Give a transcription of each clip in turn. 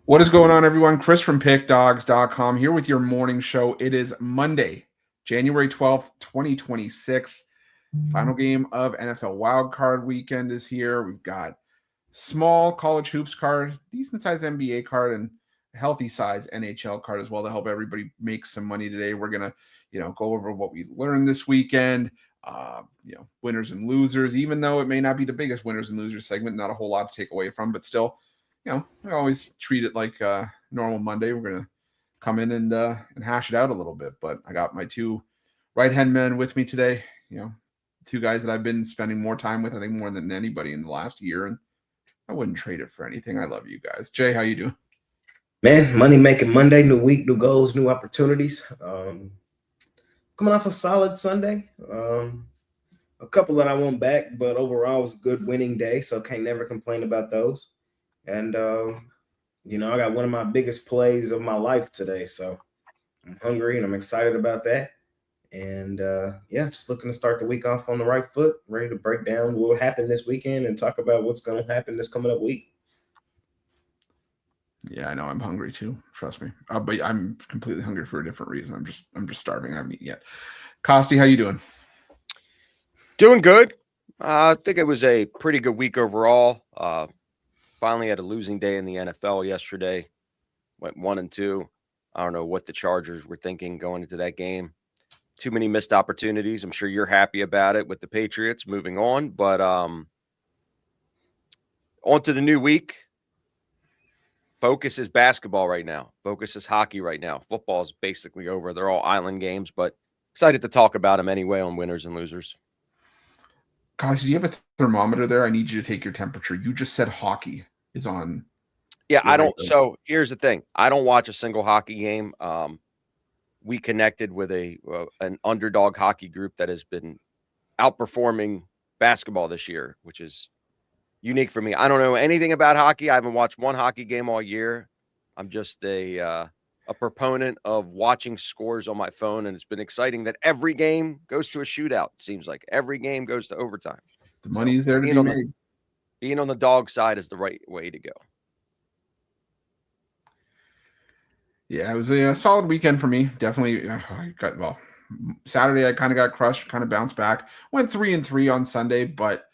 What is going on, everyone? Chris from PickDawgz.com here with your morning show. It is Monday, January 12th, 2026. Final game of NFL Wildcard Weekend is here. We've got small college hoops card, decent size NBA card, and a healthy size NHL card as well to help everybody make some money today. We're going to, go over what we learned this weekend, winners and losers, even though it may not be the biggest winners and losers segment, not a whole lot to take away from, but still, we always treat it like a normal Monday. We're going to come in and hash it out a little bit. But I got my two right-hand men with me today, two guys that I've been spending more time with, I think more than anybody in the last year. And I wouldn't trade it for anything. I love you guys. Jay, how you doing? Man, money-making Monday, new week, new goals, new opportunities. Coming off a solid Sunday. A couple that I won back, but overall it was a good winning day, so can't never complain about those. And, I got one of my biggest plays of my life today. So I'm hungry and I'm excited about that. And, just looking to start the week off on the right foot, ready to break down what happened this weekend and talk about what's going to happen this coming up week. Yeah, I know. I'm hungry too. Trust me. But I'm completely hungry for a different reason. I'm just starving. I haven't eaten yet. Costi, how you doing? Doing good. I think it was a pretty good week overall. Finally had a losing day in the NFL yesterday. Went 1-2. I don't know what the Chargers were thinking going into that game. Too many missed opportunities. I'm sure you're happy about it with the Patriots moving on. But on to the new week. Focus is basketball right now. Focus is hockey right now. Football is basically over. They're all island games, but excited to talk about them anyway on winners and losers. Guys, do you have a thermometer there? I need you to take your temperature. You just said hockey is on. Yeah, I don't. So here's the thing. I don't watch a single hockey game. We connected with an underdog hockey group that has been outperforming basketball this year, which is unique for me. I don't know anything about hockey. I haven't watched one hockey game all year. I'm just a proponent of watching scores on my phone, and it's been exciting that every game goes to a shootout. It seems like every game goes to overtime. The money is there to be made. Being on the dog side is the right way to go. Yeah, it was a solid weekend for me. Definitely, Saturday I kind of got crushed, kind of bounced back. Went 3-3 on Sunday, but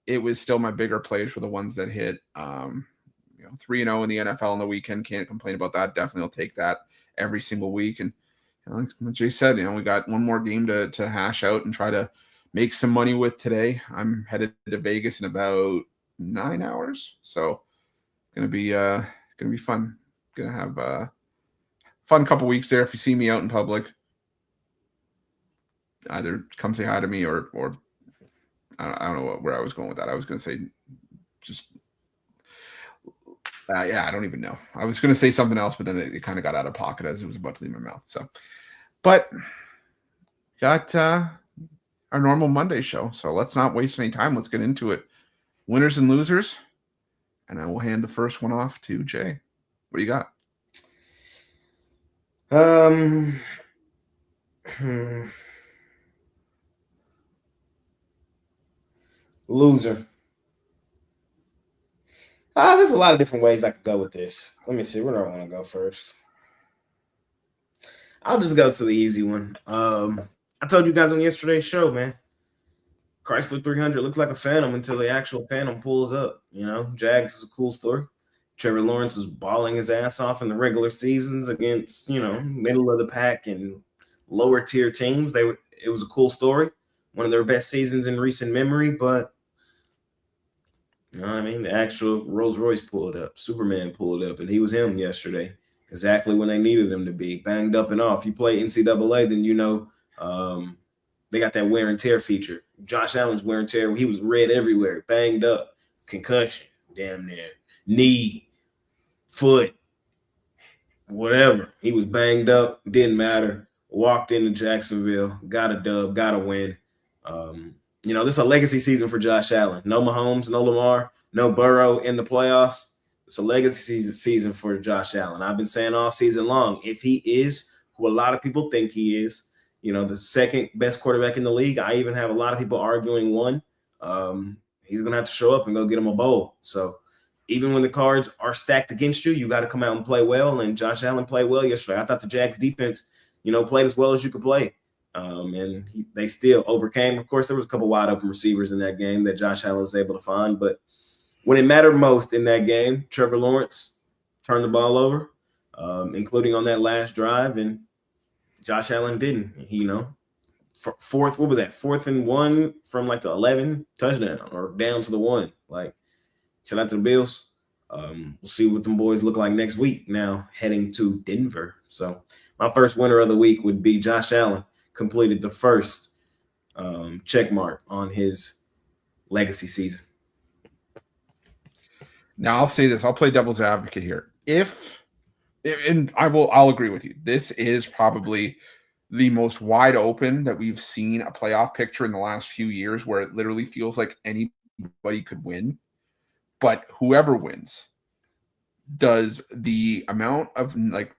it was still my bigger plays were the ones that hit. 3-0 in the NFL on the weekend. Can't complain about that. Definitely will take that every single week. And like Jay said, we got one more game to hash out and try to make some money with today. I'm headed to Vegas in about 9 hours, so gonna be fun. Gonna have a fun couple weeks there. If you see me out in public, either come say hi to me or I don't know where I was going with that. I was gonna say just. I don't even know. I was going to say something else, but then it kind of got out of pocket as it was about to leave my mouth. So, but got our normal Monday show. So let's not waste any time. Let's get into it. Winners and losers. And I will hand the first one off to Jay. What do you got? Loser. There's a lot of different ways I could go with this. Let me see. Where do I want to go first? I'll just go to the easy one. I told you guys on yesterday's show, man. Chrysler 300 looks like a Phantom until the actual Phantom pulls up. Jags is a cool story. Trevor Lawrence is balling his ass off in the regular seasons against, middle of the pack and lower tier teams. It was a cool story. One of their best seasons in recent memory, but you know what I mean? The actual Rolls Royce pulled up. Superman pulled up, and he was him yesterday. Exactly when they needed him to be. Banged up and off. You play NCAA, then they got that wear and tear feature. Josh Allen's wear and tear, he was red everywhere. Banged up. Concussion. Damn near. Knee. Foot. Whatever. He was banged up. Didn't matter. Walked into Jacksonville. Got a dub. Got a win. This is a legacy season for Josh Allen. No Mahomes, no Lamar, no Burrow in the playoffs. It's a legacy season for Josh Allen. I've been saying all season long, if he is who a lot of people think he is, the second best quarterback in the league, I even have a lot of people arguing one, he's going to have to show up and go get him a bowl. So even when the cards are stacked against you, you got to come out and play well. And Josh Allen played well yesterday. I thought the Jags defense, played as well as you could play. And they still overcame. Of course, there was a couple wide open receivers in that game that Josh Allen was able to find. But when it mattered most in that game, Trevor Lawrence turned the ball over, including on that last drive. And Josh Allen didn't. Fourth, what was that? 4th and 1 from like the 11 touchdown or down to the 1. Like, shout out to the Bills. We'll see what them boys look like next week now heading to Denver. So my first winner of the week would be Josh Allen. Completed the first check mark on his legacy season. Now I'll say this. I'll play devil's advocate here. I'll agree with you. This is probably the most wide open that we've seen a playoff picture in the last few years, where it literally feels like anybody could win. But whoever wins, does the amount of, like,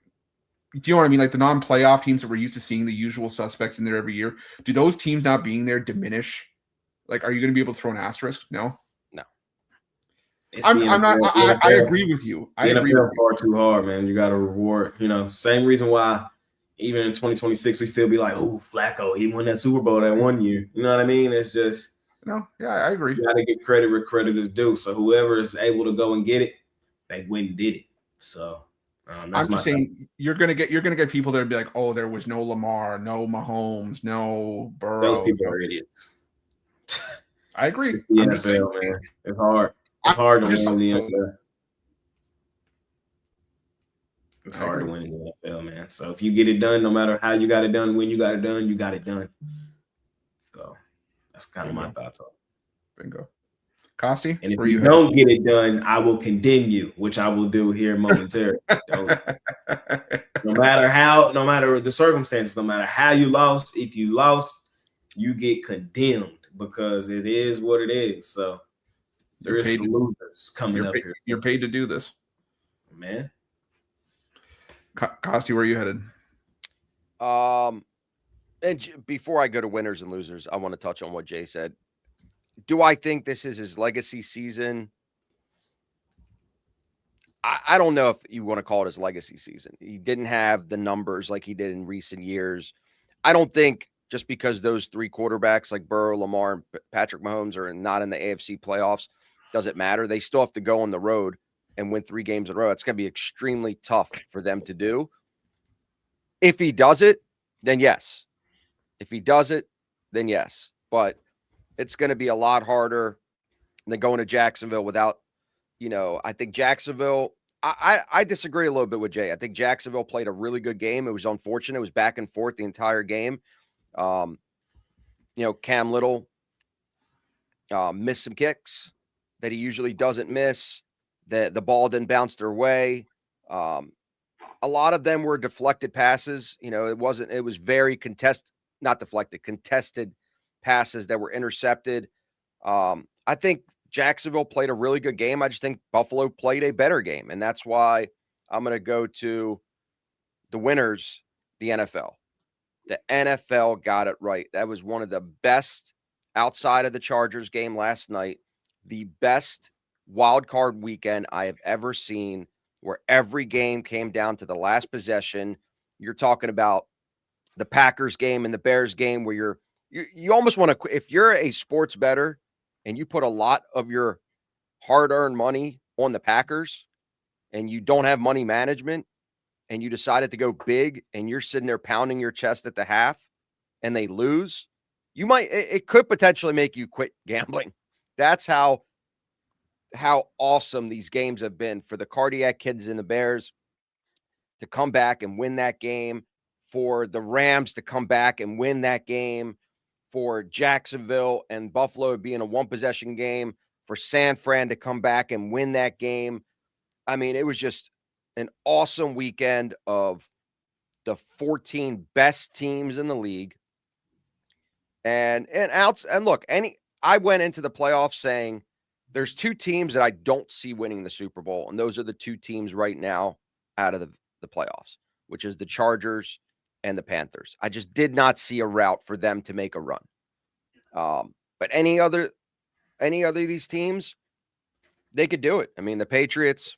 do you know what I mean? Like the non-playoff teams that we're used to seeing the usual suspects in there every year, do those teams not being there diminish? Like, are you going to be able to throw an asterisk? No. I agree with you. I agree with you. Far too hard, man. You got to reward. Same reason why even in 2026 we still be like, oh, Flacco, he won that Super Bowl that one year. You know what I mean? It's just I agree. You got to get credit where credit is due. So whoever is able to go and get it, they went and did it. So I'm just saying you're gonna get people that be like, oh, there was no Lamar, no Mahomes, no Burrow. Those people are idiots. I agree. The NFL, man. It's hard. It's hard to win in the NFL. It's hard to win in the NFL, man. So if you get it done, no matter how you got it done, when you got it done, you got it done. So that's kind of my thoughts on it. Bingo. Costi? And if you don't get it done, I will condemn you, which I will do here momentarily. No matter the circumstances, no matter how you lost, if you lost, you get condemned because it is what it is. So there is some losers coming up here. You're paid to do this, man. Costi, where are you headed? And before I go to winners and losers, I want to touch on what Jay said. Do I think this is his legacy season? I don't know if you want to call it his legacy season. He didn't have the numbers like he did in recent years. I don't think just because those three quarterbacks like Burrow, Lamar, and Patrick Mahomes are not in the AFC playoffs, does it matter. They still have to go on the road and win 3 games in a row. It's going to be extremely tough for them to do. If he does it, then yes. If he does it, then yes. But it's going to be a lot harder than going to Jacksonville without, I think Jacksonville, I disagree a little bit with Jay. I think Jacksonville played a really good game. It was unfortunate. It was back and forth the entire game. Cam Little missed some kicks that he usually doesn't miss. The ball didn't bounce their way. A lot of them were deflected passes. It was very contested passes that were intercepted. I think Jacksonville played a really good game. I just think Buffalo played a better game. And that's why I'm going to go to the winners, the NFL. The NFL got it right. That was one of the best outside of the Chargers game last night, the best wild card weekend I have ever seen, where every game came down to the last possession. You're talking about the Packers game and the Bears game where you almost want to, if you're a sports bettor and you put a lot of your hard-earned money on the Packers and you don't have money management and you decided to go big and you're sitting there pounding your chest at the half and they lose, it could potentially make you quit gambling. That's how awesome these games have been for the Cardiac Kids and the Bears to come back and win that game, for the Rams to come back and win that game, for Jacksonville and Buffalo being a one-possession game, for San Fran to come back and win that game. I mean, it was just an awesome weekend of the 14 best teams in the league. And look, I went into the playoffs saying there's 2 teams that I don't see winning the Super Bowl, and those are the 2 teams right now out of the playoffs, which is the Chargers and the Panthers. I just did not see a route for them to make a run. But any other of these teams, they could do it. I mean, the Patriots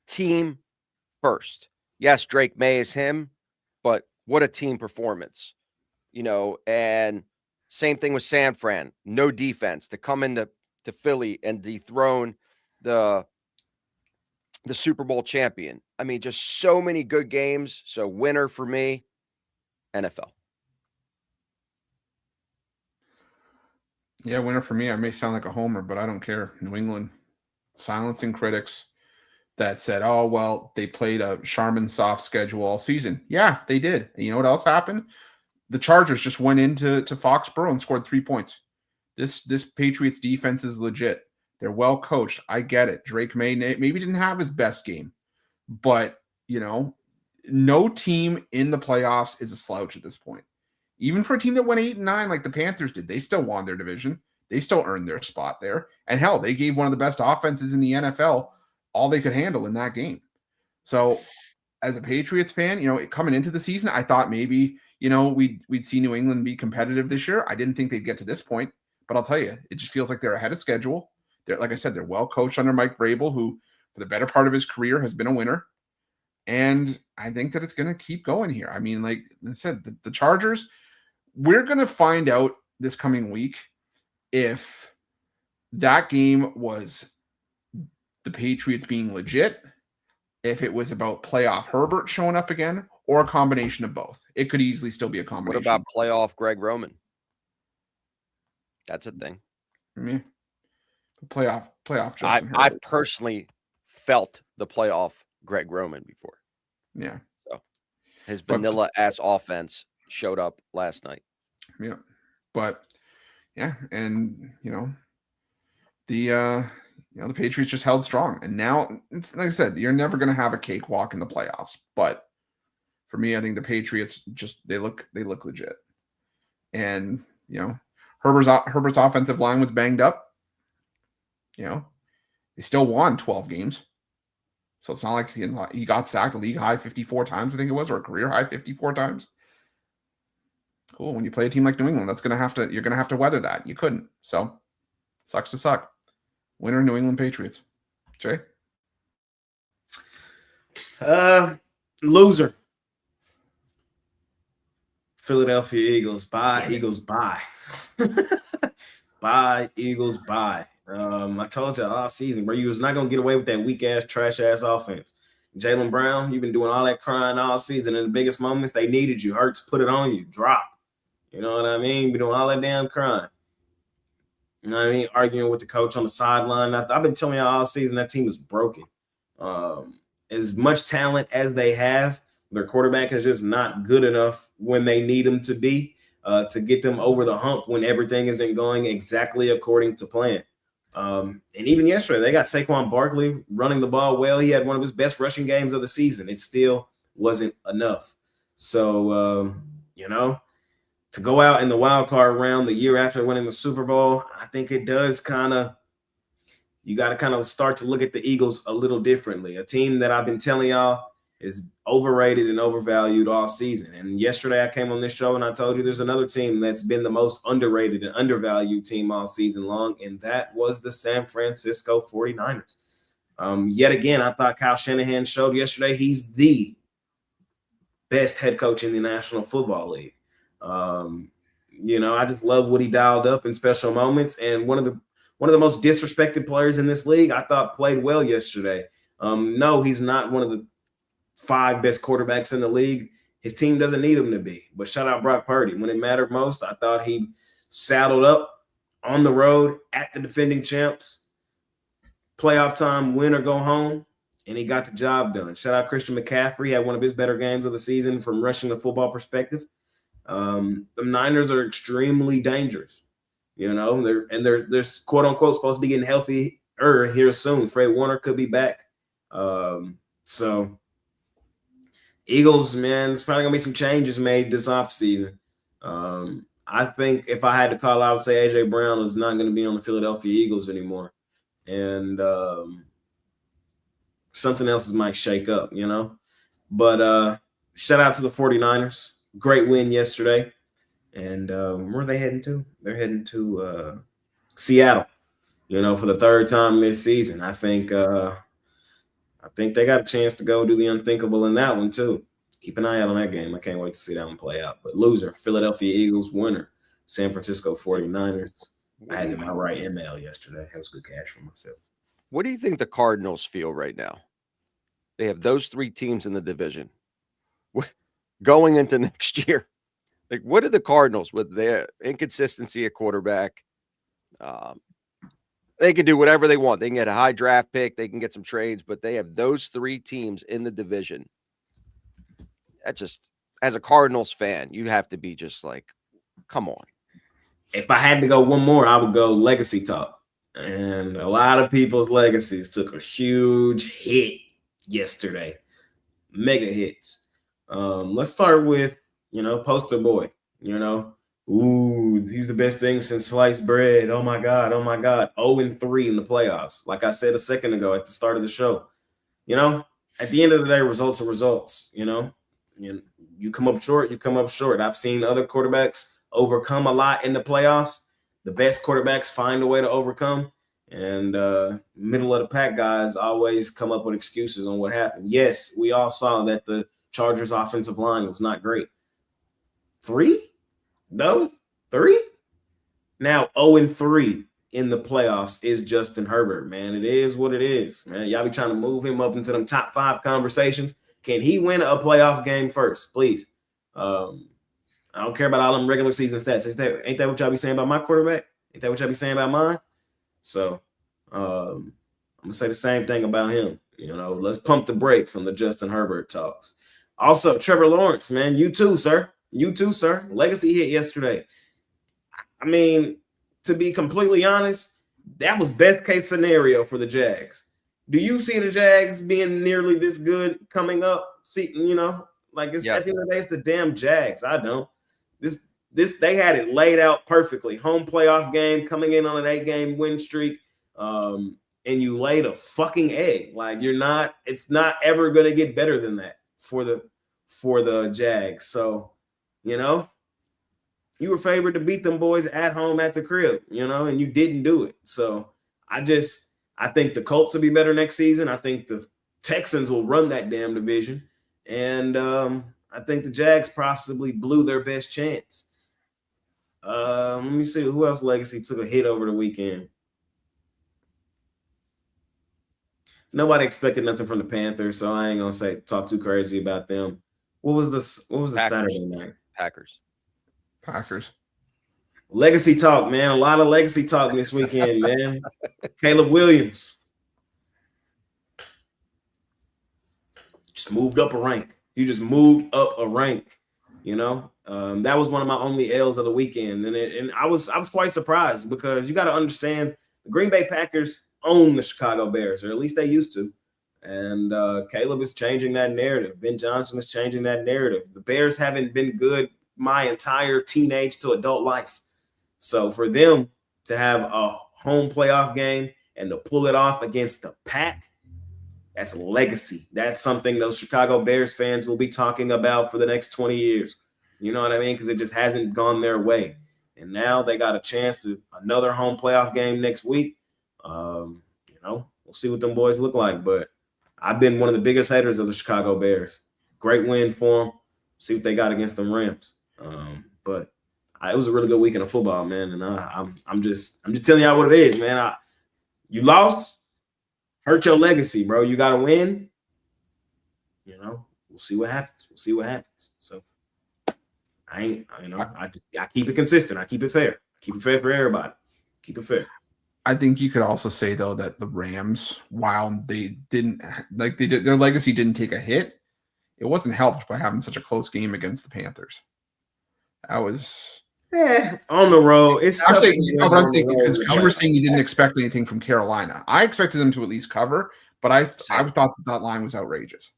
team first. Yes, Drake May is him, but what a team performance, and same thing with San Fran. No defense to come into Philly and dethrone the Super Bowl champion. I mean, just so many good games. So winner for me, NFL. Yeah, winner for me. I may sound like a homer, but I don't care. New England silencing critics that said, oh, well, they played a Charmin soft schedule all season. Yeah, they did. And you know what else happened? The Chargers just went into Foxborough and scored 3 points. This Patriots defense is legit. They're well coached. I get it. Drake May maybe didn't have his best game, but no team in the playoffs is a slouch at this point. Even for a team that went 8-9 like the Panthers did, they still won their division. They still earned their spot there. And hell, they gave one of the best offenses in the NFL all they could handle in that game. So as a Patriots fan, coming into the season, I thought maybe, we'd see New England be competitive this year. I didn't think they'd get to this point, but I'll tell you, it just feels like they're ahead of schedule. Like I said, they're well coached under Mike Vrabel, who for the better part of his career has been a winner. And I think that it's going to keep going here. I mean, like I said, the Chargers, we're going to find out this coming week if that game was the Patriots being legit, if it was about playoff Herbert showing up again, or a combination of both. It could easily still be a combination. What about playoff Greg Roman? That's a thing. Yeah. Playoff Justin Herbert. I've personally felt the playoff Greg Roman before. Yeah. So his vanilla ass offense showed up last night. Yeah. But yeah, and the Patriots just held strong. And now it's like I said, you're never going to have a cakewalk in the playoffs, but for me, I think the Patriots they look legit. And, Herbert's offensive line was banged up. They still won 12 games. So it's not like he got sacked a league high 54 times, I think it was, or a career high 54 times. Cool. When you play a team like New England, you're going to have to weather that. You couldn't. So sucks to suck. Winner, New England Patriots. Jay? Loser. Philadelphia Eagles. Bye, Eagles, bye. Bye, Eagles, bye. I told you all season, bro, you was not going to get away with that weak-ass, trash-ass offense. Jaylen Brown, you've been doing all that crying all season. In the biggest moments, they needed you. Hurts, put it on you. Drop. You know what I mean? Be doing all that damn crying. You know what I mean? Arguing with the coach on the sideline. I've been telling you all season that team is broken. As much talent as they have, their quarterback is just not good enough when they need him to be to get them over the hump when everything isn't going exactly according to plan. And even yesterday, they got Saquon Barkley running the ball well. He had one of his best rushing games of the season. It still wasn't enough. So, to go out in the wild card round the year after winning the Super Bowl, I think it does you got to kind of start to look at the Eagles a little differently. A team that I've been telling y'all is overrated and overvalued all season. And yesterday I came on this show and I told you there's another team that's been the most underrated and undervalued team all season long, and that was the San Francisco 49ers. Yet again, I thought Kyle Shanahan showed yesterday he's the best head coach in the National Football League. I just love what he dialed up in special moments, and one of the most disrespected players in this league, I thought played well yesterday. No, he's not one of the 5 best quarterbacks in the league. His team doesn't need him to be. But shout out Brock Purdy. When it mattered most, I thought he saddled up on the road at the defending champs. Playoff time, win or go home, and he got the job done. Shout out Christian McCaffrey. Had one of his better games of the season from rushing the football perspective. The Niners are extremely dangerous. They're quote unquote supposed to be getting healthy here soon. Fred Warner could be back. So Eagles, man, there's probably gonna be some changes made this offseason. I think if I had to call, I would say AJ Brown is not going to be on the Philadelphia Eagles anymore, and something else might shake up, But shout out to the 49ers. Great win yesterday. And where are they heading to? They're heading to Seattle. for the third time this season. I think they got a chance to go do the unthinkable in that one too. Keep an eye out on that game. I can't wait to see that one play out. But loser, Philadelphia Eagles. Winner, San Francisco 49ers. I had them outright email yesterday. That was good cash for myself. What do you think the Cardinals feel right now? They have those 3 teams in the division going into next year. Like, what are the Cardinals with their inconsistency at quarterback? They can do whatever they want. They can get a high draft pick. They can get some trades, but they have those 3 teams in the division. That just, as a Cardinals fan, you have to be just like, come on. If I had to go one more, I would go legacy talk. And a lot of people's legacies took a huge hit yesterday. Mega hits. Let's start with, poster boy. Ooh, he's the best thing since sliced bread. Oh my God. 0-3 in the playoffs. Like I said a second ago at the start of the show. At the end of the day, results are results. You come up short, you come up short. I've seen other quarterbacks overcome a lot in the playoffs. The best quarterbacks find a way to overcome. And middle of the pack guys always come up with excuses on what happened. Yes, we all saw that the Chargers offensive line was not great. 3? No? 3? Now 0-3 in the playoffs is Justin Herbert, man. It is what it is, man. Y'all be trying to move him up into them top 5 conversations. Can he win a playoff game first, please? I don't care about all them regular season stats. Ain't that what y'all be saying about my quarterback? Ain't that what y'all be saying about mine? So I'm going to say the same thing about him. Let's pump the brakes on the Justin Herbert talks. Also, Trevor Lawrence, man, you too, sir. Legacy hit yesterday. I mean, to be completely honest, that was best case scenario for the Jags. Do you see the Jags being nearly this good coming up? See, it's Yes. At the end of the day, it's the damn Jags. I don't. This they had it laid out perfectly. Home playoff game, coming in on an 8-game win streak, and you laid a fucking egg. Like it's not ever gonna get better than that for the Jags. So, you were favored to beat them boys at home at the crib, and you didn't do it. So I think the Colts will be better next season. I think the Texans will run that damn division. And I think the Jags possibly blew their best chance. Let me see who else legacy took a hit over the weekend. Nobody expected nothing from the Panthers, so I ain't gonna talk too crazy about them. What was the Saturday night? Packers. Legacy talk, man. A lot of legacy talk this weekend, man. Caleb Williams just moved up a rank. You just moved up a rank, That was one of my only L's of the weekend, and I was quite surprised because you got to understand the Green Bay Packers own the Chicago Bears, or at least they used to. And Caleb is changing that narrative. Ben Johnson is changing that narrative. The Bears haven't been good my entire teenage to adult life. So for them to have a home playoff game and to pull it off against the Pack, that's legacy. That's something those Chicago Bears fans will be talking about for the next 20 years. You know what I mean? Because it just hasn't gone their way. And now they got a chance to another home playoff game next week. We'll see what them boys look like. But I've been one of the biggest haters of the Chicago Bears. Great win for them. See what they got against them Rams. But it was a really good weekend of football, man. And I'm just telling y'all what it is, man. You lost, hurt your legacy, bro. You got to win. We'll see what happens. So I keep it consistent. I keep it fair. Keep it fair for everybody. Keep it fair. I think you could also say though that the Rams, while they didn't their legacy didn't take a hit, it wasn't helped by having such a close game against the Panthers. That was on the road. It's I'm saying, because you were saying you didn't expect anything from Carolina. I expected them to at least cover, but I thought that line was outrageous.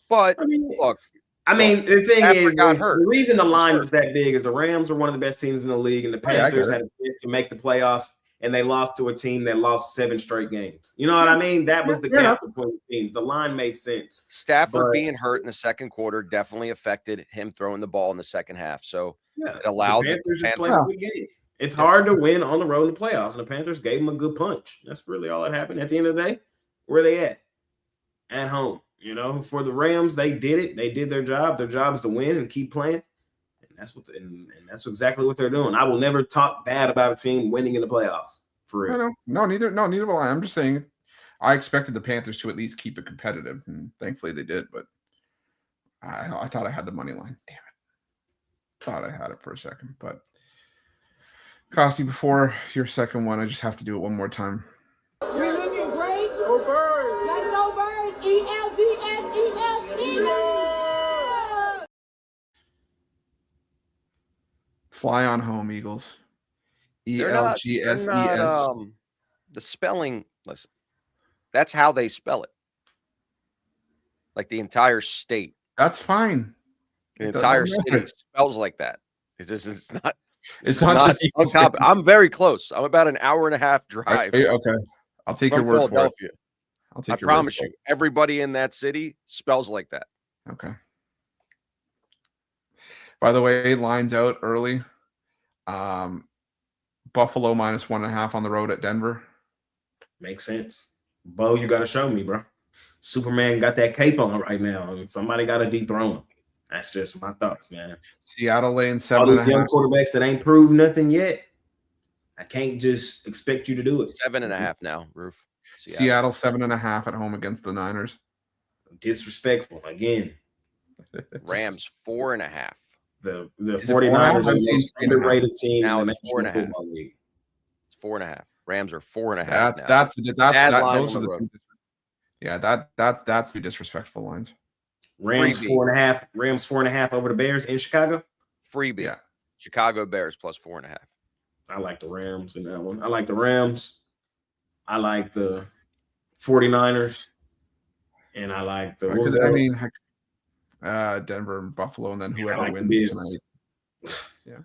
But look, the thing is the reason the line was that big is the Rams were one of the best teams in the league, and the Panthers had a chance to make the playoffs, and they lost to a team that lost 7 straight games. You know what I mean? That was the gap between the teams. The line made sense. Stafford being hurt in the second quarter definitely affected him throwing the ball in the second half. So it allowed the Panthers to play a good game. It's hard to win on the road in the playoffs, and the Panthers gave them a good punch. That's really all that happened. At the end of the day, where they at? At home. You know, for the Rams, they did it. They did their job. Their job is to win and keep playing. And that's exactly what they're doing. I will never talk bad about a team winning in the playoffs. For real. Neither will I. I'm just saying I expected the Panthers to at least keep it competitive, and thankfully they did, but I thought I had the money line. Damn it. Thought I had it for a second, but Costi, before your second one, I just have to do it one more time. We're looking great. Go Birds. Let's go Birds. ELGS. Fly on home, Eagles. ELGSES. The spelling, listen, that's how they spell it. Like the entire state. That's fine. The entire city spells like that. It's not. It's not just I'm very close. I'm about an hour and a half drive. Okay. I'll take your word for it. I promise you, everybody in that city spells like that. Okay. By the way, lines out early. Buffalo -1.5 on the road at Denver. Makes sense. Bo, you got to show me, bro. Superman got that cape on right now, and somebody got to dethrone him. That's just my thoughts, man. Seattle laying All 7.5. these young quarterbacks that ain't proved nothing yet. I can't just expect you to do it. 7.5 now, Roof. Seattle 7.5 at home against the Niners. Disrespectful again. Rams 4.5. The 49ers are the most underrated team now in the it's 4.5. football league. It's 4.5. Rams are 4.5. Those are the road. two. Yeah, that's the disrespectful lines. Rams 4.5. Rams 4.5 over the Bears in Chicago. Freebie. Yeah. Chicago Bears plus 4.5. I like the Rams in that one. I like the Rams. I like the 49ers. And I like the Denver and Buffalo, and then whoever like wins tonight. Yeah.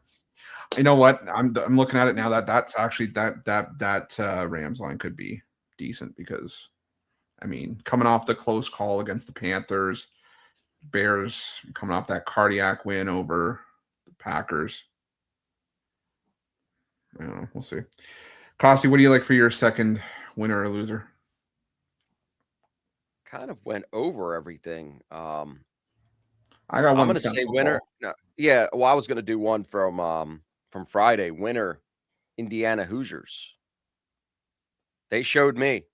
You know what? I'm looking at it now that's actually that Rams line could be decent because coming off the close call against the Panthers, Bears coming off that cardiac win over the Packers. I don't know. We'll see. Costi, what do you like for your second winner or loser? Kind of went over everything. I got one. I'm going to say winner. No, yeah. Well, I was going to do one from Friday. Winner, Indiana Hoosiers. They showed me.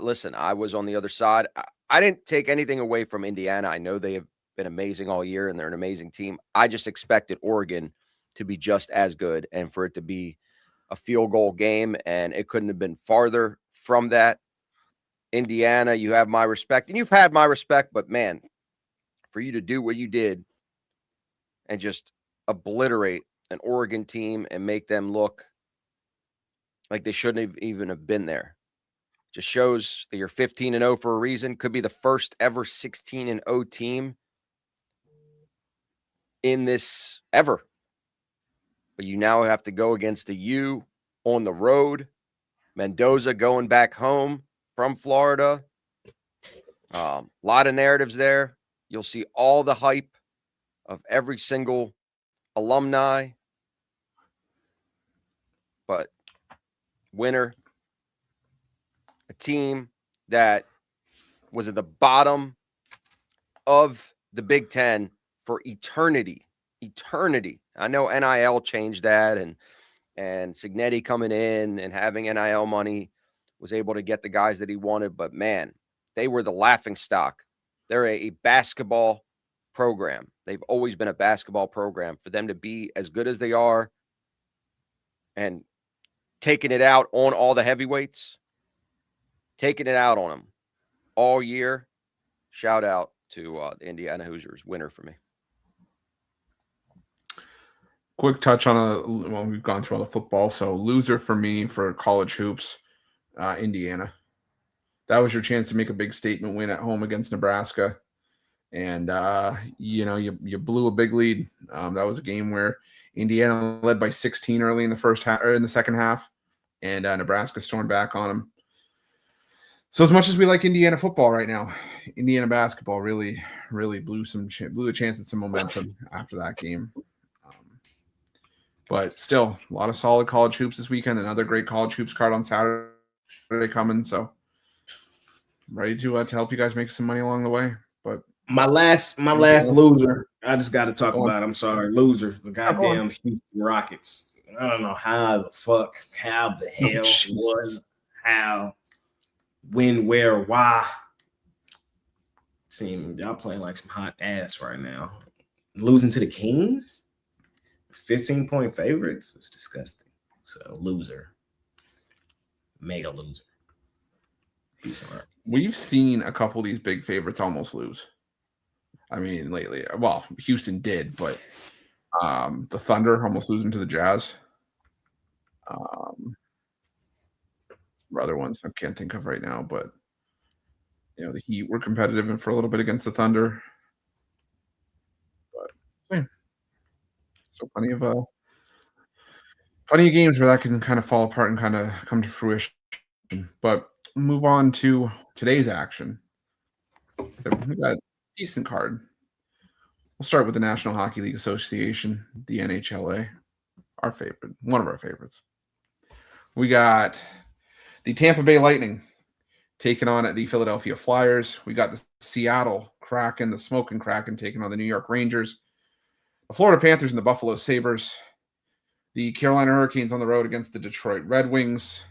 Listen, I was on the other side. I didn't take anything away from Indiana. I know they have been amazing all year, and they're an amazing team. I just expected Oregon to be just as good and for it to be a field goal game, and it couldn't have been farther from that. Indiana, you have my respect, and you've had my respect, but, man, for you to do what you did and just obliterate an Oregon team and make them look like they shouldn't have even have been there. Just shows that you're 15-0 for a reason. Could be the first ever 16-0 team in this ever. But you now have to go against the U on the road. Mendoza going back home from Florida. A lot of narratives there. You'll see all the hype of every single alumni. But winner, a team that was at the bottom of the Big Ten for eternity. I know NIL changed that, and Signetti coming in and having NIL money was able to get the guys that he wanted. But, man, they were the laughing stock. They're a basketball program. They've always been a basketball program. For them to be as good as they are and taking it out on all the heavyweights, taking it out on them all year, shout out to the Indiana Hoosiers. Winner for me. Quick touch on we've gone through all the football. So loser for me for college hoops, Indiana. That was your chance to make a big statement win at home against Nebraska. And, you blew a big lead. That was a game where Indiana led by 16 early in the first half or in the second half, and Nebraska stormed back on them. So as much as we like Indiana football right now, Indiana basketball really, really blew a chance at some momentum after that game. But still, a lot of solid college hoops this weekend. Another great college hoops card on Saturday coming. So I'm ready to help you guys make some money along the way. But my last loser, I just got to talk about. I'm sorry, loser. The goddamn Houston Rockets. I don't know how the hell, how, when, where, why. Team, y'all playing like some hot ass right now. Losing to the Kings. It's 15-point favorites. It's disgusting. So loser, mega loser. We've seen a couple of these big favorites almost lose. I mean, lately, well, Houston did, but the Thunder almost losing to the Jazz. Other ones I can't think of right now, but the Heat were competitive for a little bit against the Thunder. But yeah. So plenty of games where that can kind of fall apart and kind of come to fruition. But move on to today's action. We got a decent card. We'll start with the National Hockey League Association, the NHLA, our favorite, one of our favorites. We got the Tampa Bay Lightning taking on the Philadelphia Flyers. We got the Seattle Kraken, the Smoking Kraken, taking on the New York Rangers. The Florida Panthers and the Buffalo Sabres. The Carolina Hurricanes on the road against the Detroit Red Wings.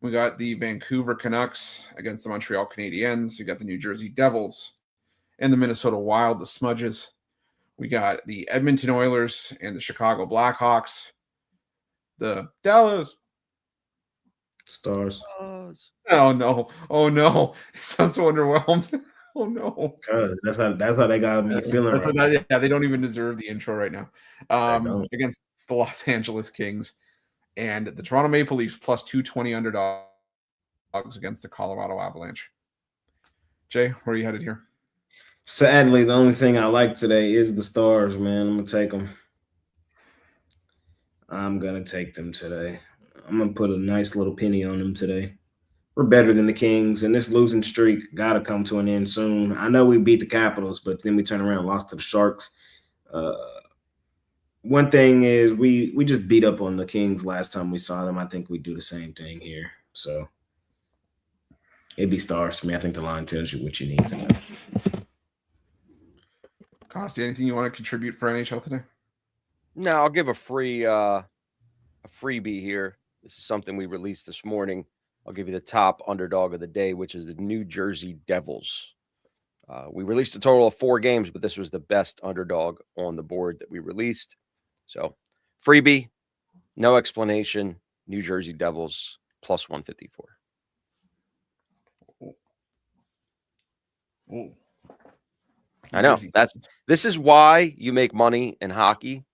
We got the Vancouver Canucks against the Montreal Canadiens. We got the New Jersey Devils and the Minnesota Wild, the Smudges. We got the Edmonton Oilers and the Chicago Blackhawks. The Dallas Stars. Oh no! It sounds so underwhelmed. Oh no! That's how they got me feeling. They don't even deserve the intro right now. Against the Los Angeles Kings and the Toronto Maple Leafs plus 220 underdogs against the Colorado Avalanche. Jay, where are you headed here? Sadly, the only thing I like today is the Stars, man. I'm gonna take them. I'm gonna take them today. I'm gonna put a nice little penny on them today. We're better than the Kings, and this losing streak got to come to an end soon. I know we beat the Capitals, but then we turned around and lost to the Sharks. One thing is we just beat up on the Kings last time we saw them. I think we do the same thing here. So it'd be Stars for me. I think the line tells you what you need to know. Costi, anything you want to contribute for NHL today? No, I'll give a freebie here. This is something we released this morning. I'll give you the top underdog of the day, which is the New Jersey Devils. We released a total of 4 games, but this was the best underdog on the board that we released. So freebie, no explanation, New Jersey Devils plus 154. Ooh. I know. This is why you make money in hockey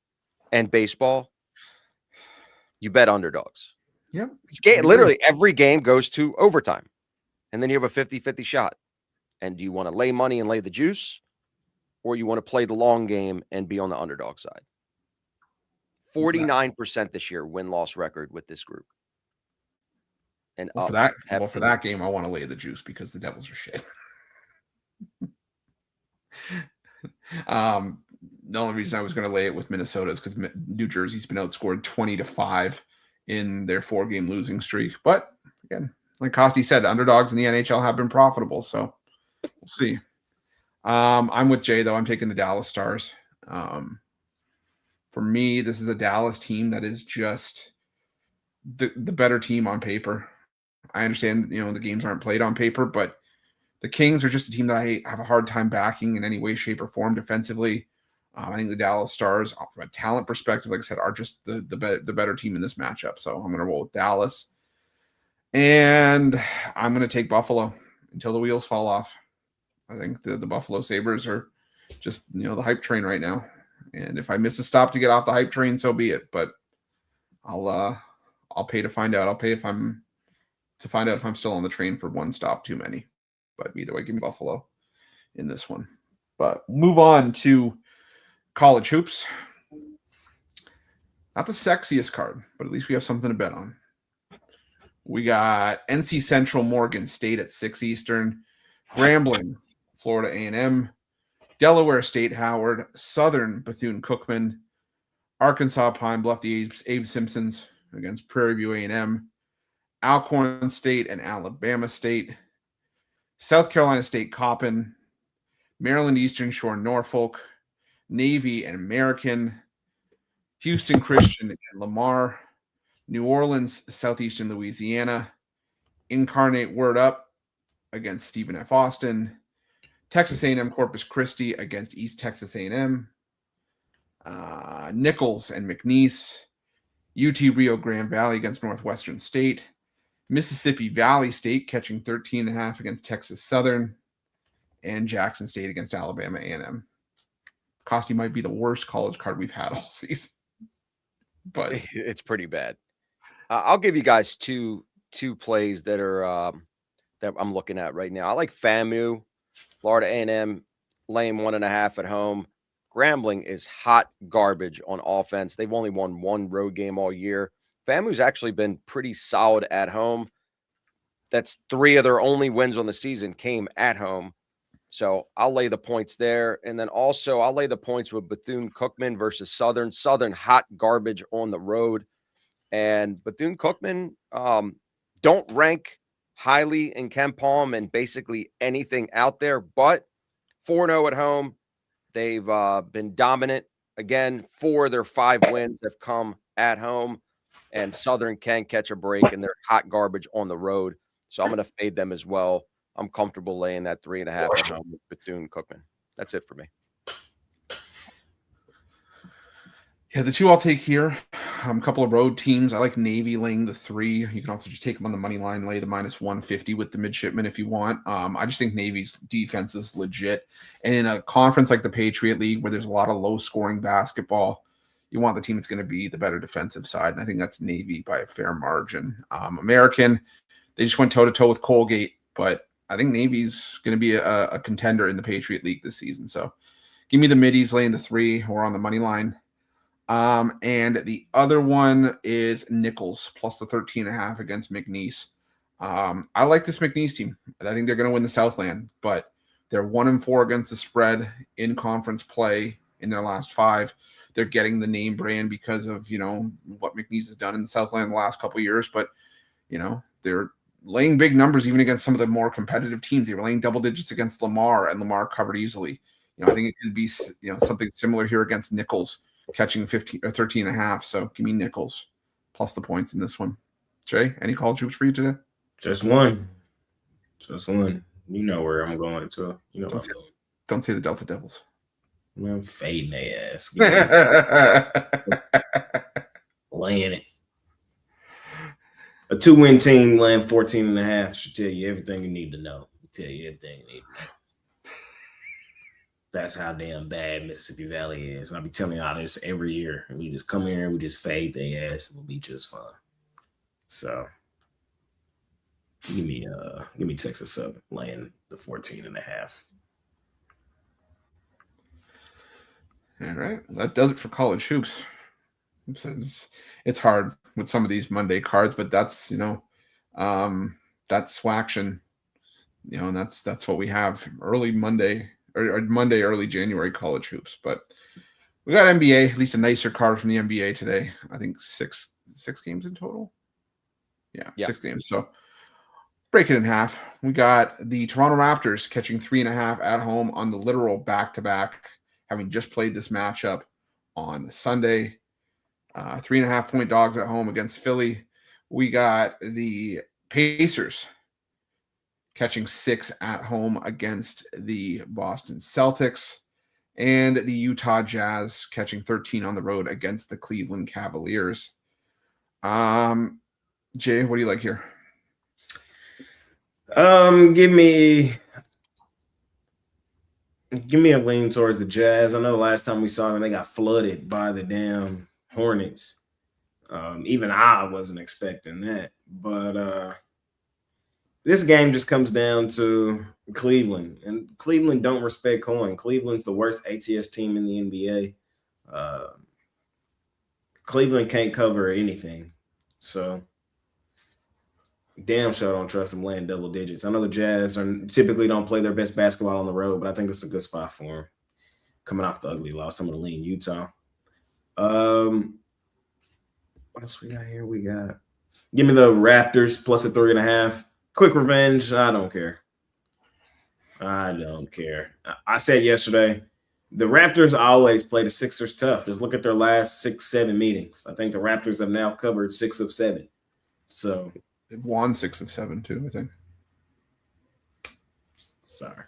and baseball. You bet underdogs. Yep. Literally every game goes to overtime. And then you have a 50-50 shot. And do you want to lay money and lay the juice? Or you want to play the long game and be on the underdog side? 49% this year win-loss record with this group. And for that game, I want to lay the juice because the Devils are shit. The only reason I was going to lay it with Minnesota is because New Jersey's been outscored 20-5 in their 4-game losing streak. But again, like Costi said, underdogs in the NHL have been profitable. So we'll see. I'm with Jay, though. I'm taking the Dallas Stars. For me, this is a Dallas team that is just the better team on paper. I understand, the games aren't played on paper, but the Kings are just a team that I have a hard time backing in any way, shape, or form defensively. I think the Dallas Stars, from a talent perspective, like I said, are just the better team in this matchup. So I'm going to roll with Dallas. And I'm going to take Buffalo until the wheels fall off. I think the Buffalo Sabres are just, the hype train right now. And if I miss a stop to get off the hype train, so be it. But I'll pay to find out. I'll pay to find out if I'm still on the train for one stop too many. But either way, give me Buffalo in this one. But move on to college hoops. Not the sexiest card, but at least we have something to bet on. We got NC Central Morgan State at 6 Eastern, Grambling, Florida A&M, Delaware State Howard, Southern Bethune-Cookman, Arkansas Pine Bluff, the Abe Simpsons against Prairie View A&M. Alcorn State and Alabama State. South Carolina State Coppin. Maryland Eastern Shore Norfolk. Navy and American. Houston Christian and Lamar. New Orleans Southeastern Louisiana. Incarnate Word Up against Stephen F. Austin. Texas A&M Corpus Christi against East Texas A&M. Nichols and McNeese. UT Rio Grande Valley against Northwestern State. Mississippi Valley State catching 13.5 against Texas Southern. And Jackson State against Alabama A&M. Costi might be the worst college card we've had all season. But it's pretty bad. I'll give you guys two plays that are that I'm looking at right now. I like FAMU, Florida A&M, laying 1.5 at home. Grambling is hot garbage on offense. They've only won one road game all year. FAMU's actually been pretty solid at home. That's 3 of their only wins on the season came at home. So I'll lay the points there. And then also I'll lay the points with Bethune-Cookman versus Southern. Southern hot garbage on the road. And Bethune-Cookman don't rank highly in KenPom and basically anything out there, but 4-0 at home. They've been dominant. Again, 4 of their 5 wins have come at home. And Southern can catch a break, and they're hot garbage on the road. So I'm going to fade them as well. I'm comfortable laying that 3.5 at home with Bethune-Cookman. That's it for me. Yeah, the 2 I'll take here. A couple of road teams. I like Navy laying the 3. You can also just take them on the money line, lay the -150 with the midshipman if you want. I just think Navy's defense is legit. And in a conference like the Patriot League, where there's a lot of low-scoring basketball, you want the team that's going to be the better defensive side. And I think that's Navy by a fair margin. American, they just went toe-to-toe with Colgate, but I think Navy's going to be a contender in the Patriot League this season. So give me the middies laying the 3 or on the money line. And the other one is Nichols plus the 13.5 against McNeese. I like this McNeese team. I think they're going to win the Southland, but they're 1-4 against the spread in conference play in their last 5. They're getting the name brand because of, what McNeese has done in the Southland the last couple of years, but they're laying big numbers even against some of the more competitive teams. They were laying double digits against Lamar, and Lamar covered easily. I think it could be, something similar here against Nichols, catching 15 or 13.5. So give me Nichols plus the points in this one. Jay, any college hoops for you today? Just one. You know where I'm going to. Don't say the Delta Devils. I'm fading their ass. Laying it. A 2-win team laying 14.5 should tell you everything you need to know. That's how damn bad Mississippi Valley is. And I'll be telling y'all this every year. And we just come here and we just fade their ass and we'll be just fine. So give me Texas Southern laying the 14.5. All right. That does it for college hoops. It's hard with some of these Monday cards, but that's, that's SWACtion, and that's what we have early Monday or Monday, early January college hoops. But we got NBA, at least a nicer card from the NBA today. I think six games in total. Yeah. 6 games. So break it in half. We got the Toronto Raptors catching 3.5 at home on the literal back-to-back, having just played this matchup on Sunday. 3.5 point dogs at home against Philly. We got the Pacers catching 6 at home against the Boston Celtics, and the Utah Jazz catching 13 on the road against the Cleveland Cavaliers. Jay, what do you like here? Give me a lean towards the Jazz. I know the last time we saw them, they got flooded by the damn Hornets. Even I wasn't expecting that. But this game just comes down to Cleveland. And Cleveland don't respect coin. Cleveland's the worst ATS team in the NBA. Cleveland can't cover anything. So damn sure don't trust them laying double digits. I know the Jazz typically don't play their best basketball on the road, but I think it's a good spot for them. Coming off the ugly loss, I'm going to lean Utah. What else we got here? Give me the Raptors plus a 3.5. Quick revenge. I don't care. I said yesterday, the Raptors always play the Sixers tough. Just look at their last 6-7 meetings. I think the Raptors have now covered 6 of 7. So they've won 6 of 7 too, I think. Sorry.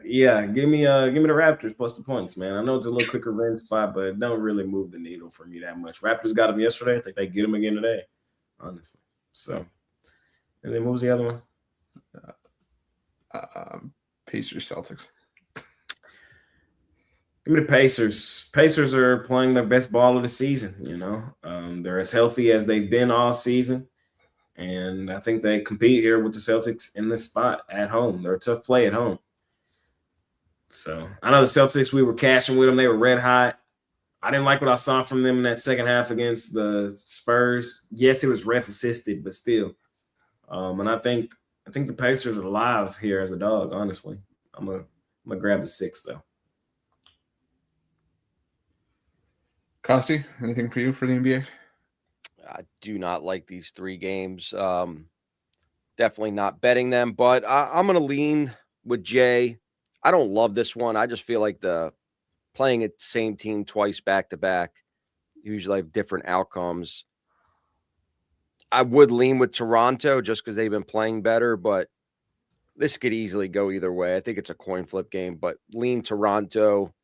Yeah, give me the Raptors plus the points, man. I know it's a little quicker range spot, but it don't really move the needle for me that much. Raptors got them yesterday. I think they get them again today, honestly. So, and then what was the other one? Pacers Celtics. Give me the Pacers. Pacers are playing their best ball of the season. You know, they're as healthy as they've been all season. And I think they compete here with the Celtics in this spot at home. They're a tough play at home. So I know the Celtics, we were cashing with them. They were red hot. I didn't like what I saw from them in that second half against the Spurs. Yes, it was ref assisted, but still. And I think the Pacers are alive here as a dog, honestly. I'm gonna grab the 6, though. Costi, anything for you for the NBA? I do not like these 3 games. Definitely not betting them, but I'm going to lean with Jay. I don't love this one. I just feel like the playing at the same team twice back to back usually have different outcomes. I would lean with Toronto just because they've been playing better, but this could easily go either way. I think it's a coin flip game, but lean Toronto,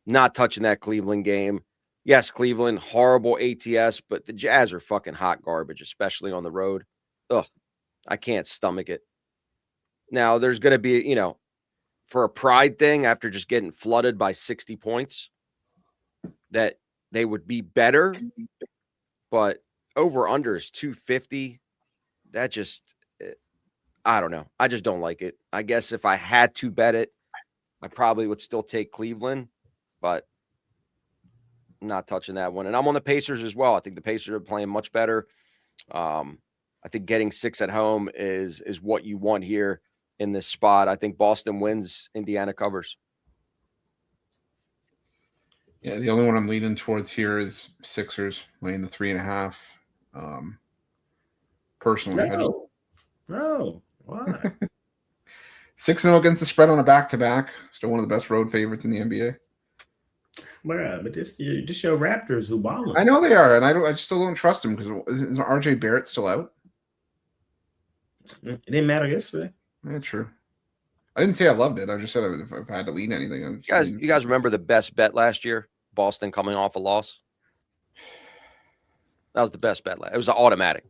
not touching that Cleveland game. Yes, Cleveland, horrible ATS, but the Jazz are fucking hot garbage, especially on the road. Ugh, I can't stomach it. Now, there's going to be, for a pride thing, after just getting flooded by 60 points, that they would be better, but over-under is 250. That just, I don't know. I just don't like it. I guess if I had to bet it, I probably would still take Cleveland, but not touching that one. And I'm on the Pacers as well. I think the Pacers are playing much better. I think getting 6 at home is what you want here in this spot. I think Boston wins, Indiana covers. Yeah, the only one I'm leaning towards here is Sixers laying the 3.5. Personally, no, why? 6-0 against the spread on a back-to-back. Still one of the best road favorites in the NBA. But this your Raptors who balling. I know they are, and I still don't trust them because isn't RJ Barrett still out? It didn't matter yesterday. Yeah, true. I didn't say I loved it. I just said if I had to lean anything. You guys remember the best bet last year? Boston coming off a loss. That was the best bet. It was an automatic.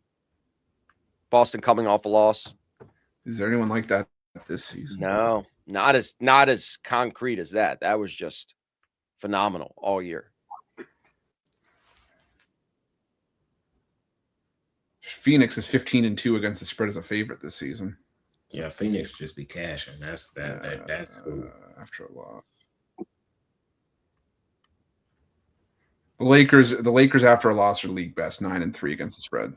Boston coming off a loss. Is there anyone like that this season? No, not as concrete as that. That was just phenomenal all year. Phoenix is 15-2 against the spread as a favorite this season. Yeah, Phoenix just be cashing. That's cool. After a loss. The Lakers after a loss are league best, 9-3 against the spread.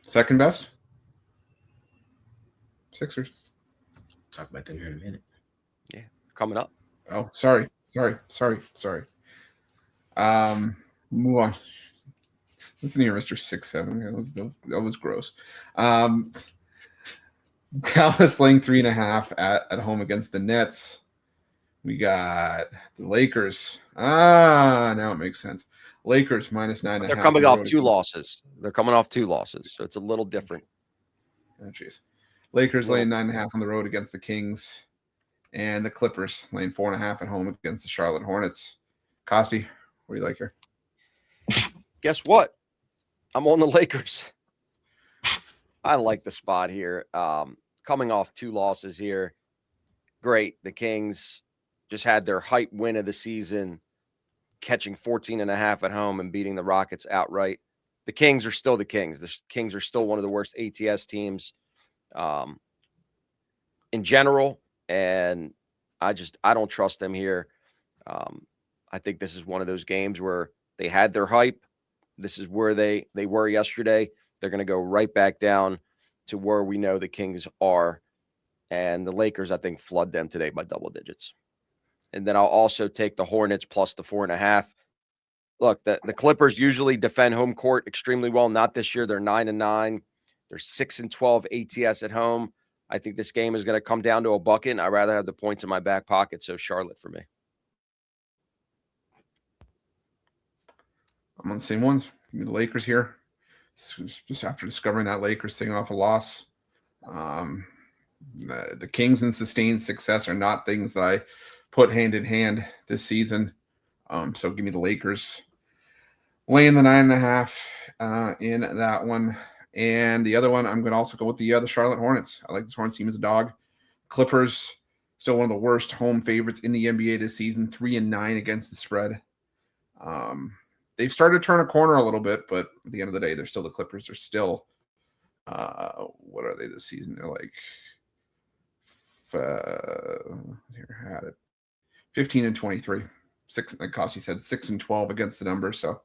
Second best? Sixers. Talk about them here in a minute. Yeah, coming up. Oh, sorry. Move on. Listen here, Mr. 6'7". That was gross. Dallas laying 3.5 at home against the Nets. We got the Lakers. Now it makes sense. Lakers minus 9.5. They're coming off 2 losses. So it's a little different. Oh, jeez. Lakers laying 9.5 on the road against the Kings, and the Clippers laying 4.5 at home against the Charlotte Hornets. Costi, what do you like here? Guess what? I'm on the Lakers. I like the spot here. Coming off 2 losses here. Great. The Kings just had their hype win of the season, catching 14.5 at home and beating the Rockets outright. The Kings are still the Kings. The Kings are still one of the worst ATS teams in general, and I don't trust them here. I think this is one of those games where they had their hype. This is where they were yesterday. They're going to go right back down to where we know the Kings are And the Lakers, I think, flood them today by double digits. And then I'll also take the Hornets plus the 4.5. Look, the Clippers usually defend home court extremely well. Not this year. They're 9-9. They're 6-12 ATS at home. I think this game is going to come down to a bucket, and I'd rather have the points in my back pocket. So Charlotte for me. I'm on the same ones. Give me the Lakers here. Just after discovering that Lakers thing off a loss. The Kings and sustained success are not things that I put hand in hand this season. So give me the Lakers laying the 9.5 in that one. And the other one, I'm going to also go with the Charlotte Hornets. I like this Hornets team as a dog. Clippers, still one of the worst home favorites in the NBA this season, 3-9 against the spread. They've started to turn a corner a little bit, but at the end of the day, they're still the Clippers. They're still, what are they this season? They're like, here, had it, 15-23. Like Kossi said, 6-12 against the number. So,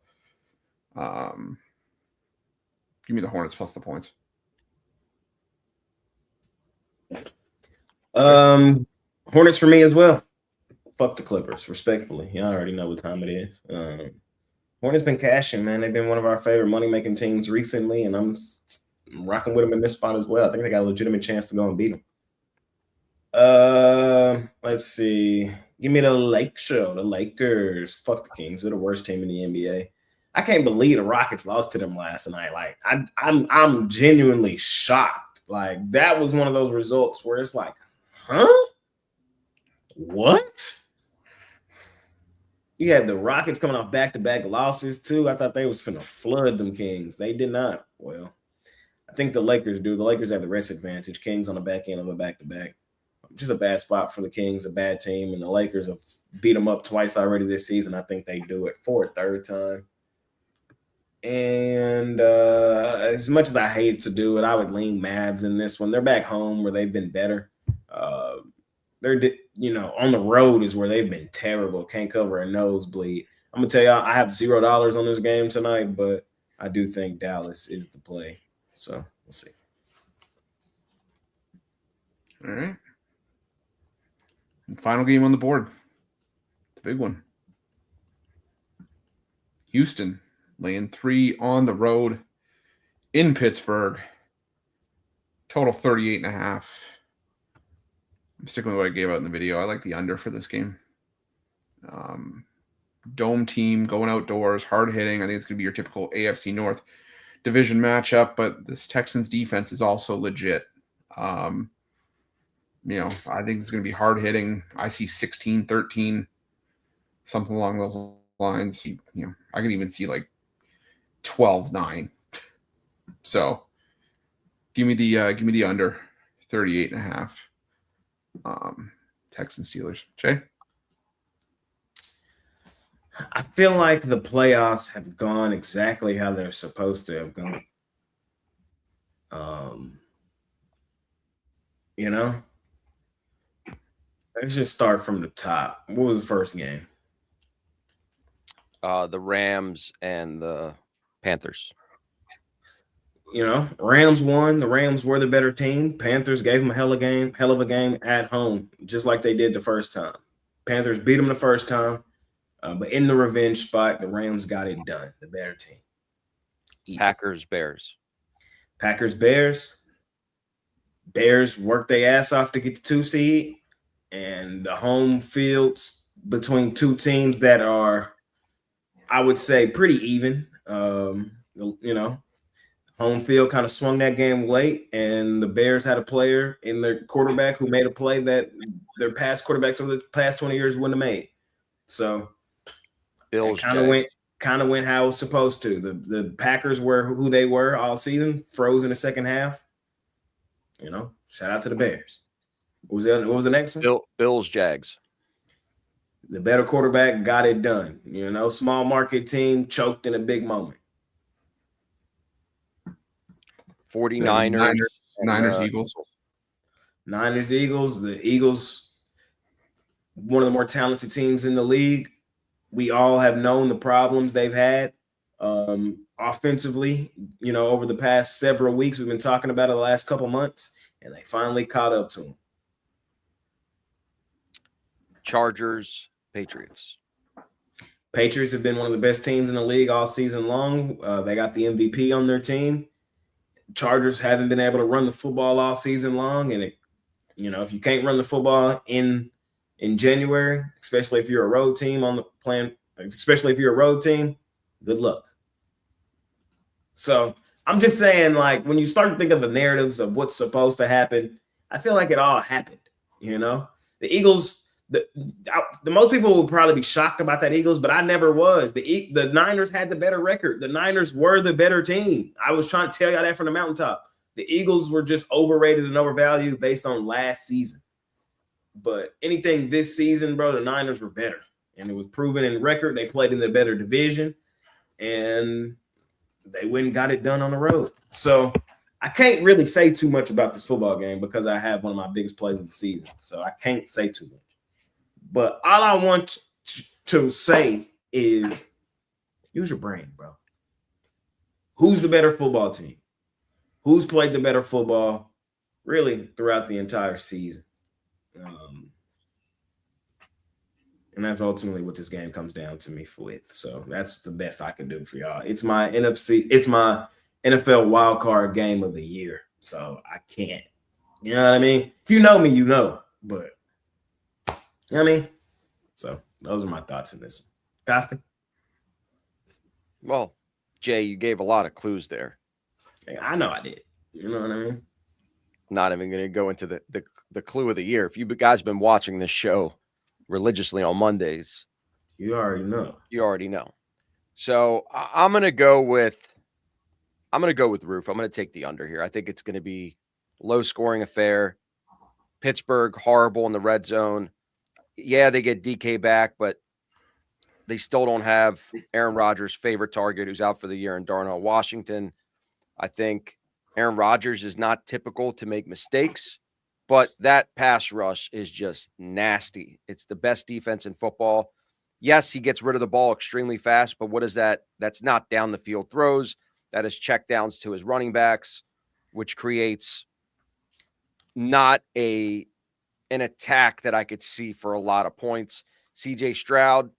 give me the Hornets plus the points. Hornets for me as well. Fuck the Clippers, respectfully. Y'all already know what time it is. Hornets been cashing, man. They've been one of our favorite money-making teams recently, and I'm rocking with them in this spot as well. I think they got a legitimate chance to go and beat them. Let's see. Give me the the Lakers. Fuck the Kings. They're the worst team in the NBA. I can't believe the Rockets lost to them last night. Like, I'm genuinely shocked. Like, that was one of those results where it's like, huh? What? You had the Rockets coming off back-to-back losses, too. I thought they was finna flood them Kings. They did not. Well, I think the Lakers do. The Lakers have the rest advantage. Kings on the back end of a back-to-back. Just a bad spot for the Kings, a bad team. And the Lakers have beat them up twice already this season. I think they do it for a third time. And as much as I hate to do it, I would lean Mavs in this one. They're back home where they've been better. They're, on the road is where they've been terrible. Can't cover a nosebleed. I'm going to tell y'all, I have $0 on this game tonight, but I do think Dallas is the play. So we'll see. All right. And final game on the board. The big one. Houston laying 3 on the road in Pittsburgh. Total 38.5. I'm sticking with what I gave out in the video. I like the under for this game. Dome team going outdoors, hard hitting. I think it's going to be your typical AFC North division matchup, but this Texans defense is also legit. I think it's going to be hard hitting. I see 16-13, something along those lines. I can even see like 12-9. So give me the under 38.5. Texans Steelers. Jay? I feel like the playoffs have gone exactly how they're supposed to have gone. Let's just start from the top. What was the first game? The Rams and the Panthers. Rams won. The Rams were the better team. Panthers gave them a hell of a game at home, just like they did the first time. Panthers beat them the first time, but in the revenge spot, the Rams got it done. The better team. Easy. Packers, Bears. Bears worked their ass off to get the 2 seed, and the home fields between two teams that are, I would say, pretty even. Home field kind of swung that game late, and the Bears had a player in their quarterback who made a play that their past quarterbacks over the past 20 years wouldn't have made. So Bills kind of went how it was supposed to. The Packers were who they were all season, froze in the second half. Shout out to the Bears. What was the next one? Bills, Jags. The better quarterback got it done. Small market team choked in a big moment. 49ers. Eagles. Niners, Eagles. The Eagles, one of the more talented teams in the league. We all have known the problems they've had offensively, over the past several weeks. We've been talking about it the last couple months, and they finally caught up to them. Chargers, Patriots. Patriots have been one of the best teams in the league all season long. They got the MVP on their team. Chargers haven't been able to run the football all season long, and if you can't run the football in January, especially if you're a road team good luck. So I'm just saying, like, when you start to think of the narratives of what's supposed to happen, I feel like it all happened. The Eagles. The most people will probably be shocked about that Eagles, but I never was. The Niners had the better record. The Niners were the better team. I was trying to tell y'all that from the mountaintop. The Eagles were just overrated and overvalued based on last season. But anything this season, bro, the Niners were better. And it was proven in record. They played in the better division, and they went and got it done on the road. So I can't really say too much about this football game because I have one of my biggest plays of the season. So I can't say too much. But all I want to say is use your brain, bro. Who's the better football team? Who's played the better football really throughout the entire season? And that's ultimately what this game comes down to me with. So that's the best I can do for y'all. It's my NFL wildcard game of the year. So I can't. You know what I mean? If you know me, you know. But you know what I mean? So those are my thoughts on this one. Costa? Well, Jay, you gave a lot of clues there. I know I did. You know what I mean? Not even going to go into the clue of the year. If you guys have been watching this show religiously on Mondays, you already know. So I'm going to go with Roof. I'm going to take the under here. I think it's going to be low scoring affair. Pittsburgh, horrible in the red zone. Yeah, they get DK back, but they still don't have Aaron Rodgers' favorite target who's out for the year in Darnell Washington. I think Aaron Rodgers is not typical to make mistakes, but that pass rush is just nasty. It's the best defense in football. Yes, he gets rid of the ball extremely fast, but what is that? That's not down the field throws. That is checkdowns to his running backs, which creates not an attack that I could see for a lot of points. CJ Stroud,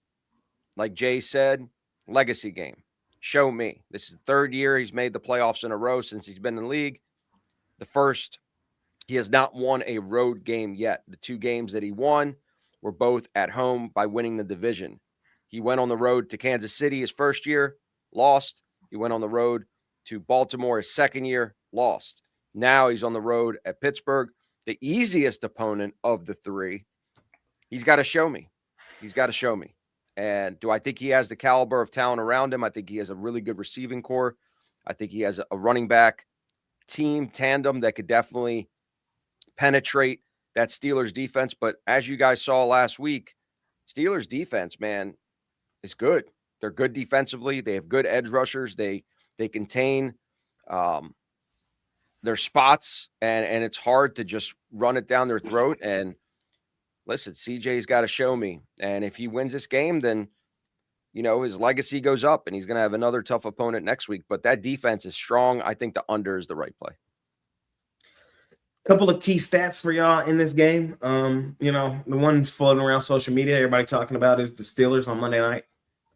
like Jay said, legacy game. Show me. This is the third year he's made the playoffs in a row since he's been in the league. The first, he has not won a road game yet. The two games that he won were both at home by winning the division. He went on the road to Kansas City his first year, lost. He went on the road to Baltimore his second year, lost. Now he's on the road at Pittsburgh, the easiest opponent of the three. He's got to show me. And do I think he has the caliber of talent around him? I think he has a really good receiving core. I think he has a running back team tandem that could definitely penetrate that Steelers defense. But as you guys saw last week, Steelers defense, man, is good. They're good defensively. They have good edge rushers. They contain their spots, and it's hard to just run it down their throat. And listen, CJ's got to show me. And if he wins this game, then, his legacy goes up and he's going to have another tough opponent next week. But that defense is strong. I think the under is the right play. Couple of key stats for y'all in this game. The one floating around social media, everybody talking about is the Steelers on Monday night.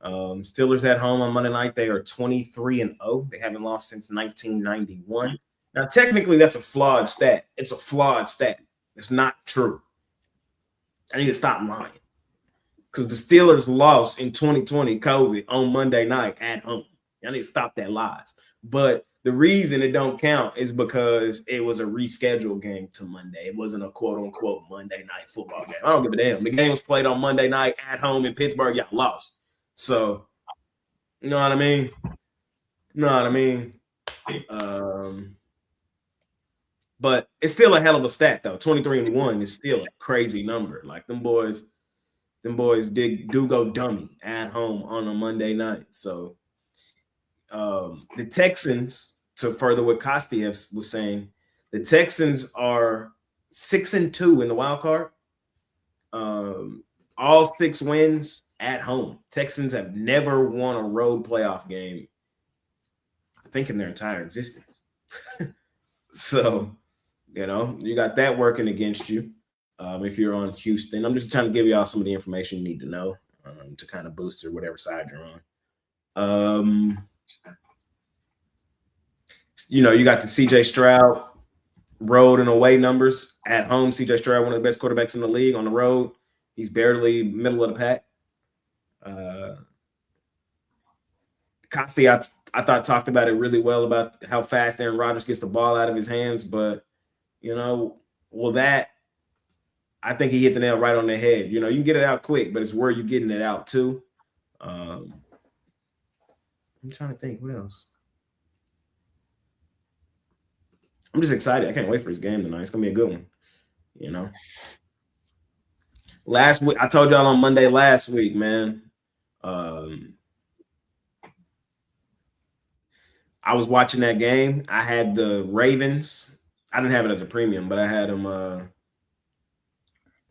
Steelers at home on Monday night. They are 23-0. They haven't lost since 1991. Now, technically, that's a flawed stat. It's a flawed stat. It's not true. I need to stop lying because the Steelers lost in 2020 COVID on Monday night at home. I need to stop that lies. But the reason it don't count is because it was a rescheduled game to Monday. It wasn't a quote-unquote Monday night football game. I don't give a damn. The game was played on Monday night at home in Pittsburgh. Y'all lost. So, you know what I mean? But it's still a hell of a stat, though. 23-1 is still a crazy number. Like, them boys do go dummy at home on a Monday night. So, the Texans, to further what Kostiev was saying, the Texans are 6-2 in the wild card. All 6 wins at home. Texans have never won a road playoff game, I think, in their entire existence. So, you got that working against you. if you're on Houston. I'm just trying to give y'all some of the information you need to know to kind of boost or whatever side you're on. You got the CJ Stroud road and away numbers. At home, CJ Stroud, one of the best quarterbacks in the league. On the road, he's barely middle of the pack. Costi, I thought talked about it really well about how fast Aaron Rodgers gets the ball out of his hands, but I think he hit the nail right on the head. You can get it out quick, but it's where you're getting it out too. I'm trying to think what else. I'm just excited. I can't wait for his game tonight. It's gonna be a good one. Last week, I told y'all on Monday last week, man. I was watching that game. I had the Ravens. I didn't have it as a premium, but I had them. I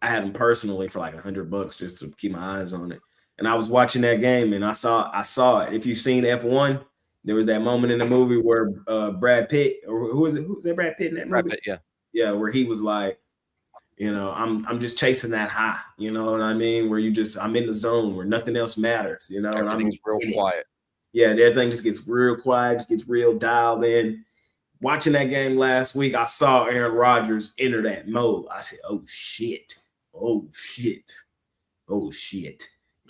had them personally for like $100 just to keep my eyes on it. And I was watching that game, and I saw it. If you've seen F1, there was that moment in the movie where Brad Pitt, or who is it? Who's that Brad Pitt in that movie? Brad Pitt, yeah, where he was like, I'm just chasing that high. You know what I mean? Where I'm in the zone where nothing else matters. And everything's real quiet. Yeah, everything just gets real quiet, just gets real dialed in. Watching that game last week, I saw Aaron Rodgers enter that mode. I said, oh, shit.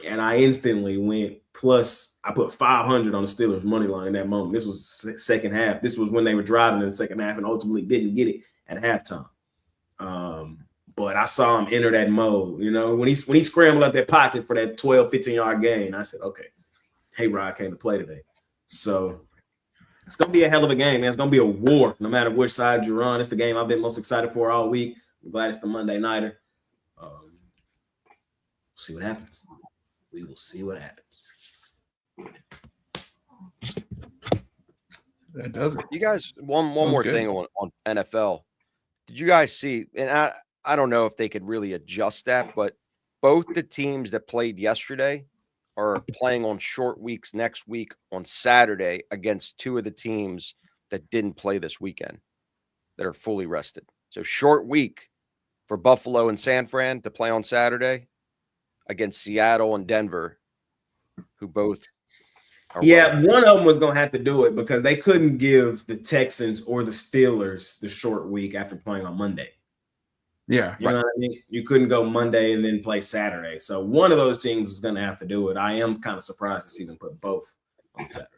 And I instantly went plus. I put 500 on the Steelers money line in that moment. This was second half. This was when they were driving in the second half and ultimately didn't get it at halftime. But I saw him enter that mode. When he scrambled out that pocket for that 12, 15-yard gain, I said, okay, hey, Rod came to play today. So it's going to be a hell of a game, man. It's going to be a war no matter which side you're on. It's the game I've been most excited for all week. I'm glad it's the Monday nighter. See what happens. We will see what happens. That does it. You guys, one more thing on NFL. Did you guys see, and I don't know if they could really adjust that, but both the teams that played yesterday are playing on short weeks next week on Saturday against two of the teams that didn't play this weekend that are fully rested. So short week for Buffalo and San Fran to play on Saturday against Seattle and Denver, who both are one of them was going to have to do it because they couldn't give the Texans or the Steelers the short week after playing on Monday. Yeah. You know what I mean? You couldn't go Monday and then play Saturday. So one of those teams is going to have to do it. I am kind of surprised to see them put both on Saturday.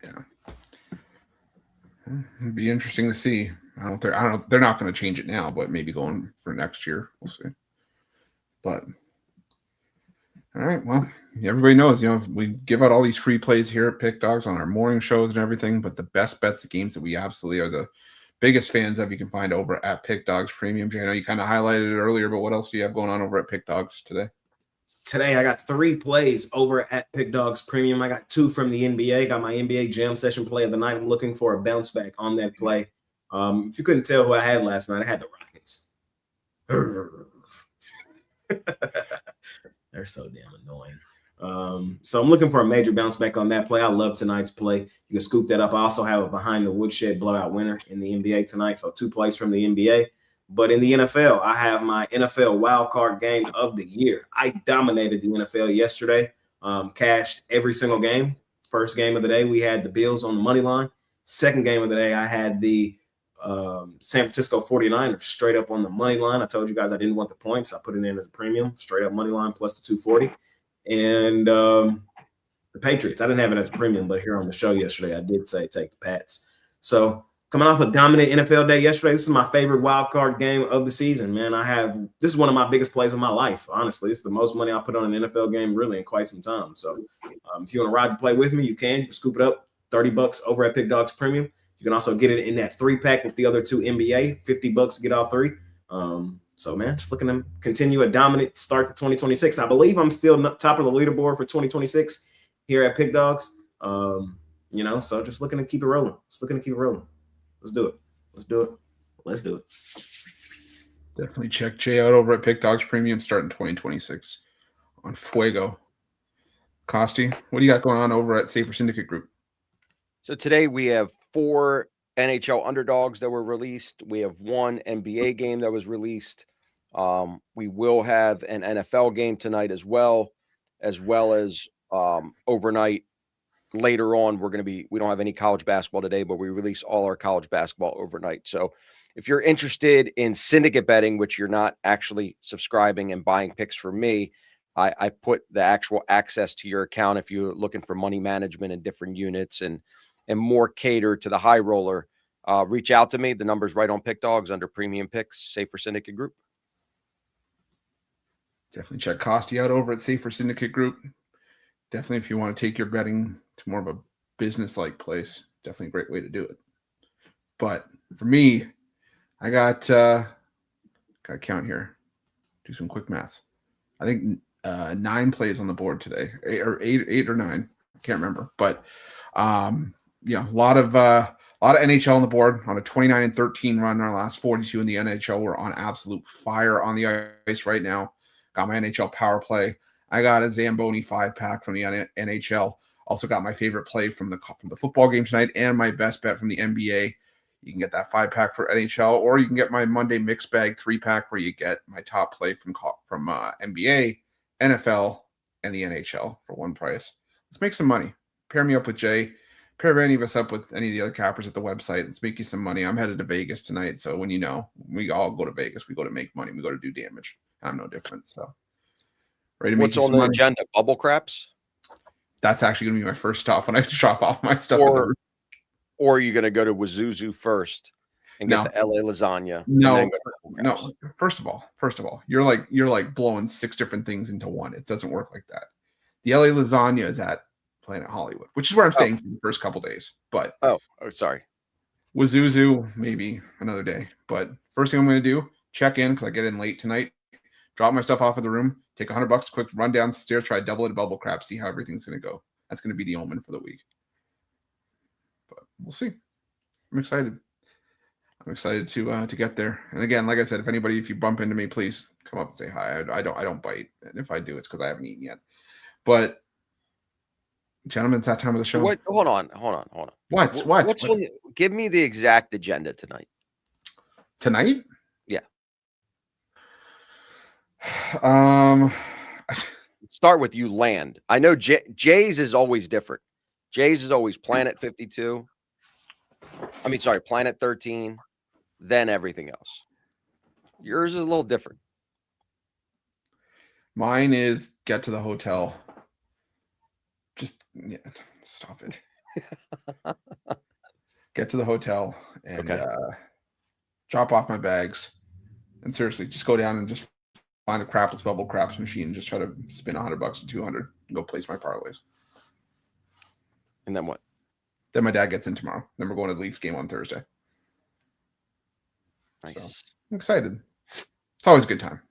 Yeah. It'd be interesting to see. They're not going to change it now, but maybe going for next year, we'll see. But all right, well, everybody knows, we give out all these free plays here at Pick Dawgz on our morning shows and everything, but the best bets, the games that we absolutely are the biggest fans of, you can find over at Pick Dawgz Premium. Jay, I know you kind of highlighted it earlier, but what else do you have going on over at Pick Dawgz today? Today, I got 3 plays over at Pick Dawgz Premium. I got 2 from the NBA. Got my NBA Jam Session play of the night. I'm looking for a bounce back on that play. If you couldn't tell who I had last night, I had the Rockets. They're so damn annoying. So I'm looking for a major bounce back on that play. I love tonight's play. You can scoop that up. I also have a behind the woodshed blowout winner in the NBA tonight. So 2 plays from the NBA. But in the NFL, I have my NFL wildcard game of the year. I dominated the NFL yesterday, cashed every single game. First game of the day, we had the Bills on the money line. Second game of the day, I had the San Francisco 49ers straight up on the money line. I told you guys I didn't want the points. I put it in as a premium, straight up money line plus the 240. And the Patriots, I didn't have it as a premium, but here on the show yesterday, I did say take the Pats. So coming off a dominant NFL day yesterday, this is my favorite wild card game of the season, man. This is one of my biggest plays of my life, honestly. It's the most money I put on an NFL game really in quite some time. So if you want to ride the play with me, you can scoop it up, $30 over at Pick Dawgz Premium. You can also get it in that 3-pack with the other 2 NBA, $50 to get all 3. So, man, just looking to continue a dominant start to 2026. I believe I'm still top of the leaderboard for 2026 here at Pick Dawgz. So just looking to keep it rolling. Let's do it. Definitely check Jay out over at Pick Dawgz Premium starting 2026 on Fuego. Costi, what do you got going on over at Safer Syndicate Group? So today we have 4 NHL underdogs that were released. We have 1 NBA game that was released. We will have an NFL game tonight as well as overnight. Later on, we don't have any college basketball today, but we release all our college basketball overnight. So if you're interested in syndicate betting, which you're not actually subscribing and buying picks from me, I put the actual access to your account if you're looking for money management in different units and more catered to the high roller. Reach out to me. The number's right on PickDawgz under Premium Picks, Safer Syndicate Group. Definitely check Costy out over at Safer Syndicate Group. Definitely, if you want to take your betting to more of a business-like place, definitely a great way to do it. But for me, I got to count here. Do some quick maths. I think 9 plays on the board today, 8 or 9. I can't remember, but yeah, a lot of NHL on the board on a 29-13 run. Our last 42 in the NHL. We're on absolute fire on the ice right now. Got my NHL power play. I got a Zamboni 5-pack from the NHL. Also got my favorite play from the football game tonight and my best bet from the NBA. You can get that 5-pack for NHL, or you can get my Monday mixed bag 3-pack where you get my top play from NBA, NFL, and the NHL for one price. Let's make some money. Pair me up with Jay. Pair any of us up with any of the other cappers at the website. Let's make you some money. I'm headed to Vegas tonight, so when we all go to Vegas, we go to make money. We go to do damage. I'm no different. So ready to make What's on the agenda? Bubble craps? That's actually going to be my first stop when I drop off my stuff. Or are you going to go to Wazuzu first and get the LA lasagna? No. First of all, you're like blowing 6 different things into one. It doesn't work like that. The LA lasagna is at Planet Hollywood, which is where I'm staying for the first couple days. But sorry, Wazuzu maybe another day. But first thing I'm going to do, check in because I get in late tonight. Drop my stuff off at the room. Take $100, quick run downstairs, try double it at bubble crap, see how everything's going to go. That's going to be the omen for the week. But we'll see. I'm excited. I'm excited to get there. And again, like I said, if you bump into me, please come up and say hi. I don't bite, and if I do, it's because I haven't eaten yet. But gentlemen, it's that time of the show. What? Hold on. What? Give me the exact agenda tonight. Tonight? Yeah. Start with you land. I know Jay's is always different. Jay's is always Planet 52. Planet 13, then everything else. Yours is a little different. Mine is get to the hotel. Stop it. Get to the hotel and drop off my bags. And seriously, just go down and just find a crapless bubble craps machine and just try to spin $100 to $200 and go place my parlays. And then what? Then my dad gets in tomorrow. Then we're going to the Leafs game on Thursday. Nice. So, I'm excited. It's always a good time.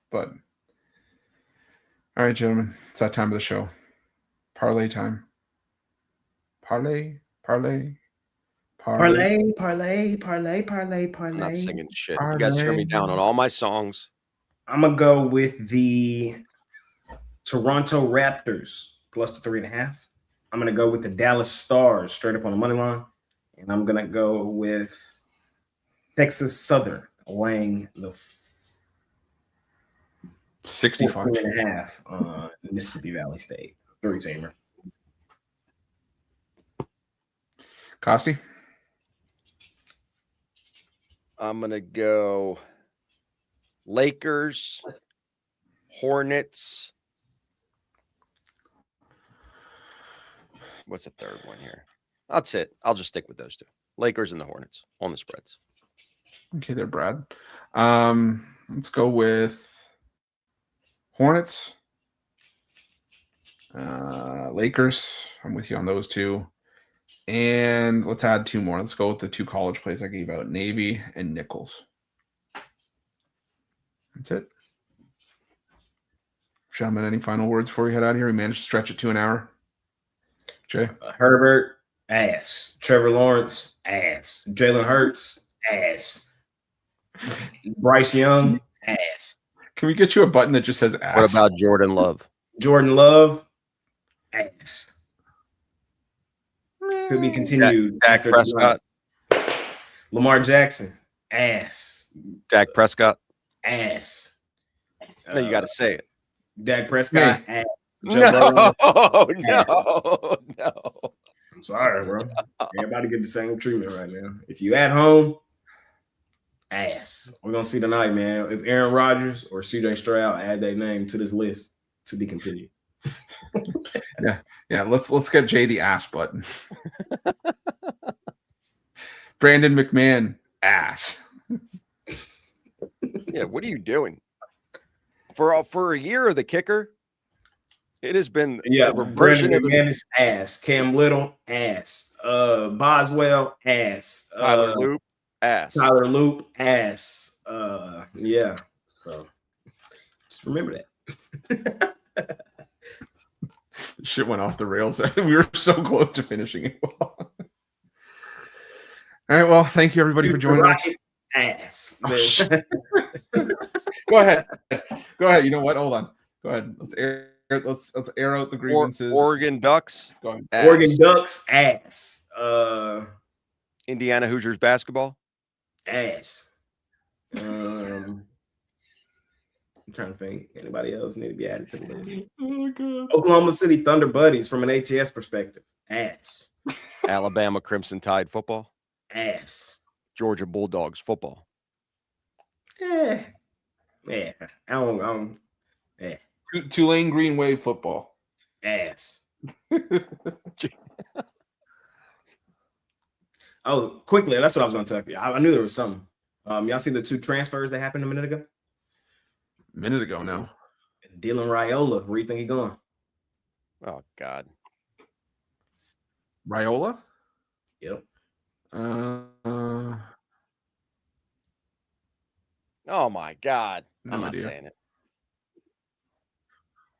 But all right, gentlemen, it's that time of the show. Parlay time. Parlay. I'm not singing shit. You guys turn me down on all my songs. I'm gonna go with the Toronto Raptors plus the 3.5. I'm gonna go with the Dallas Stars straight up on the money line, and I'm gonna go with Texas Southern laying the 65.5 on Mississippi Valley State 3-teamer. Costi? I'm gonna go Lakers, Hornets. What's the third one here? That's it. I'll just stick with those two. Lakers and the Hornets on the spreads. Okay, there, Brad. Let's go with Hornets. Lakers. I'm with you on those two. And let's add 2 more. Let's go with the 2 college plays I gave out, Navy and Nichols. That's it. Gentlemen, any final words before we head out of here? We managed to stretch it to an hour. Jay? Herbert, ass. Trevor Lawrence, ass. Jalen Hurts, ass. Bryce Young, ass. Can we get you a button that just says ass? What about Jordan Love? Jordan Love, ass. Could be continued Dak after Prescott. tonight. Lamar Jackson, ass. Dak Prescott. Ass. No, you got to say it. Dak Prescott, ass. Joe No, Burrow, no. I'm sorry, bro. Everybody get the same treatment right now. If you at home, ass. We're gonna see tonight, man. If Aaron Rodgers or CJ Stroud add their name to this list, to be continued. Yeah. Let's get Jay the ass button. Brandon McMahon, ass. Yeah, what are you doing? For a year of the kicker, it has been Yeah, a reversion Brandon of the McManus, ass. Cam Little, ass. Boswell, ass. Tyler Loop ass. Tyler Loop, ass. Yeah. So just remember that. Shit went off the rails. We were so close to finishing it. All right. Well, thank you everybody for joining us. Ass. Oh, Go ahead. You know what? Hold on. Go ahead. Let's air out the grievances. Oregon Ducks. Go ahead. Ass. Oregon Ducks, ass. Indiana Hoosiers basketball. Ass. I'm trying to think. Anybody else need to be added to the list? Oh, God. Oklahoma City Thunder Buddies from an ATS perspective. Ass. Alabama Crimson Tide football. Ass. Georgia Bulldogs football. Yeah. Tulane Green Wave football. Ass. Oh, quickly, that's what I was going to tell you. I knew there was something. Y'all see the 2 transfers that happened a minute ago? No. Dylan Raiola, where you think he going? Oh God. Raiola? Yep. Oh my God. No I'm not idea. saying it.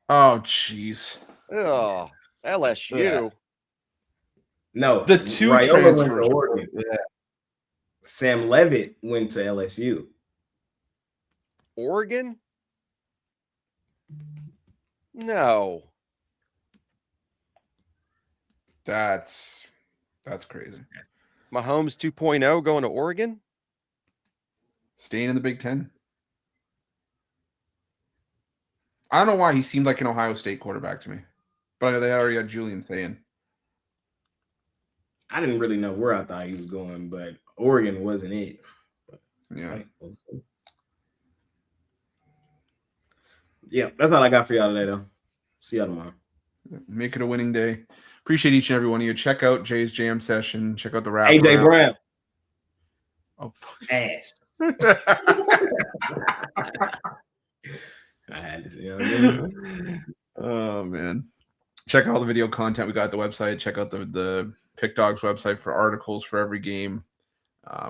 Oh, jeez. Oh, LSU. Yeah. No, The 2 Raiola went transfers. to Oregon. Yeah. Sam Levitt went to LSU. Oregon? No. That's crazy. Mahomes 2.0 going to Oregon? Staying in the Big Ten. I don't know why he seemed like an Ohio State quarterback to me, but they already had Julian saying. I didn't really know where I thought he was going, but Oregon wasn't it. Yeah. Yeah, that's all I got for y'all today, though. See y'all tomorrow. Make it a winning day. Appreciate each and every one of you. Check out Jay's jam session. Check out the rap. AJ Brown. Oh, fuck. Ass. I had to say, you know what I mean? Oh, man. Check out all the video content we got at the website. Check out the PickDawgz website for articles for every game,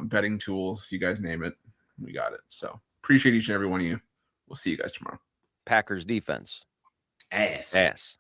betting tools, you guys name it. We got it. So appreciate each and every one of you. We'll see you guys tomorrow. Packers defense. Ass. Ass.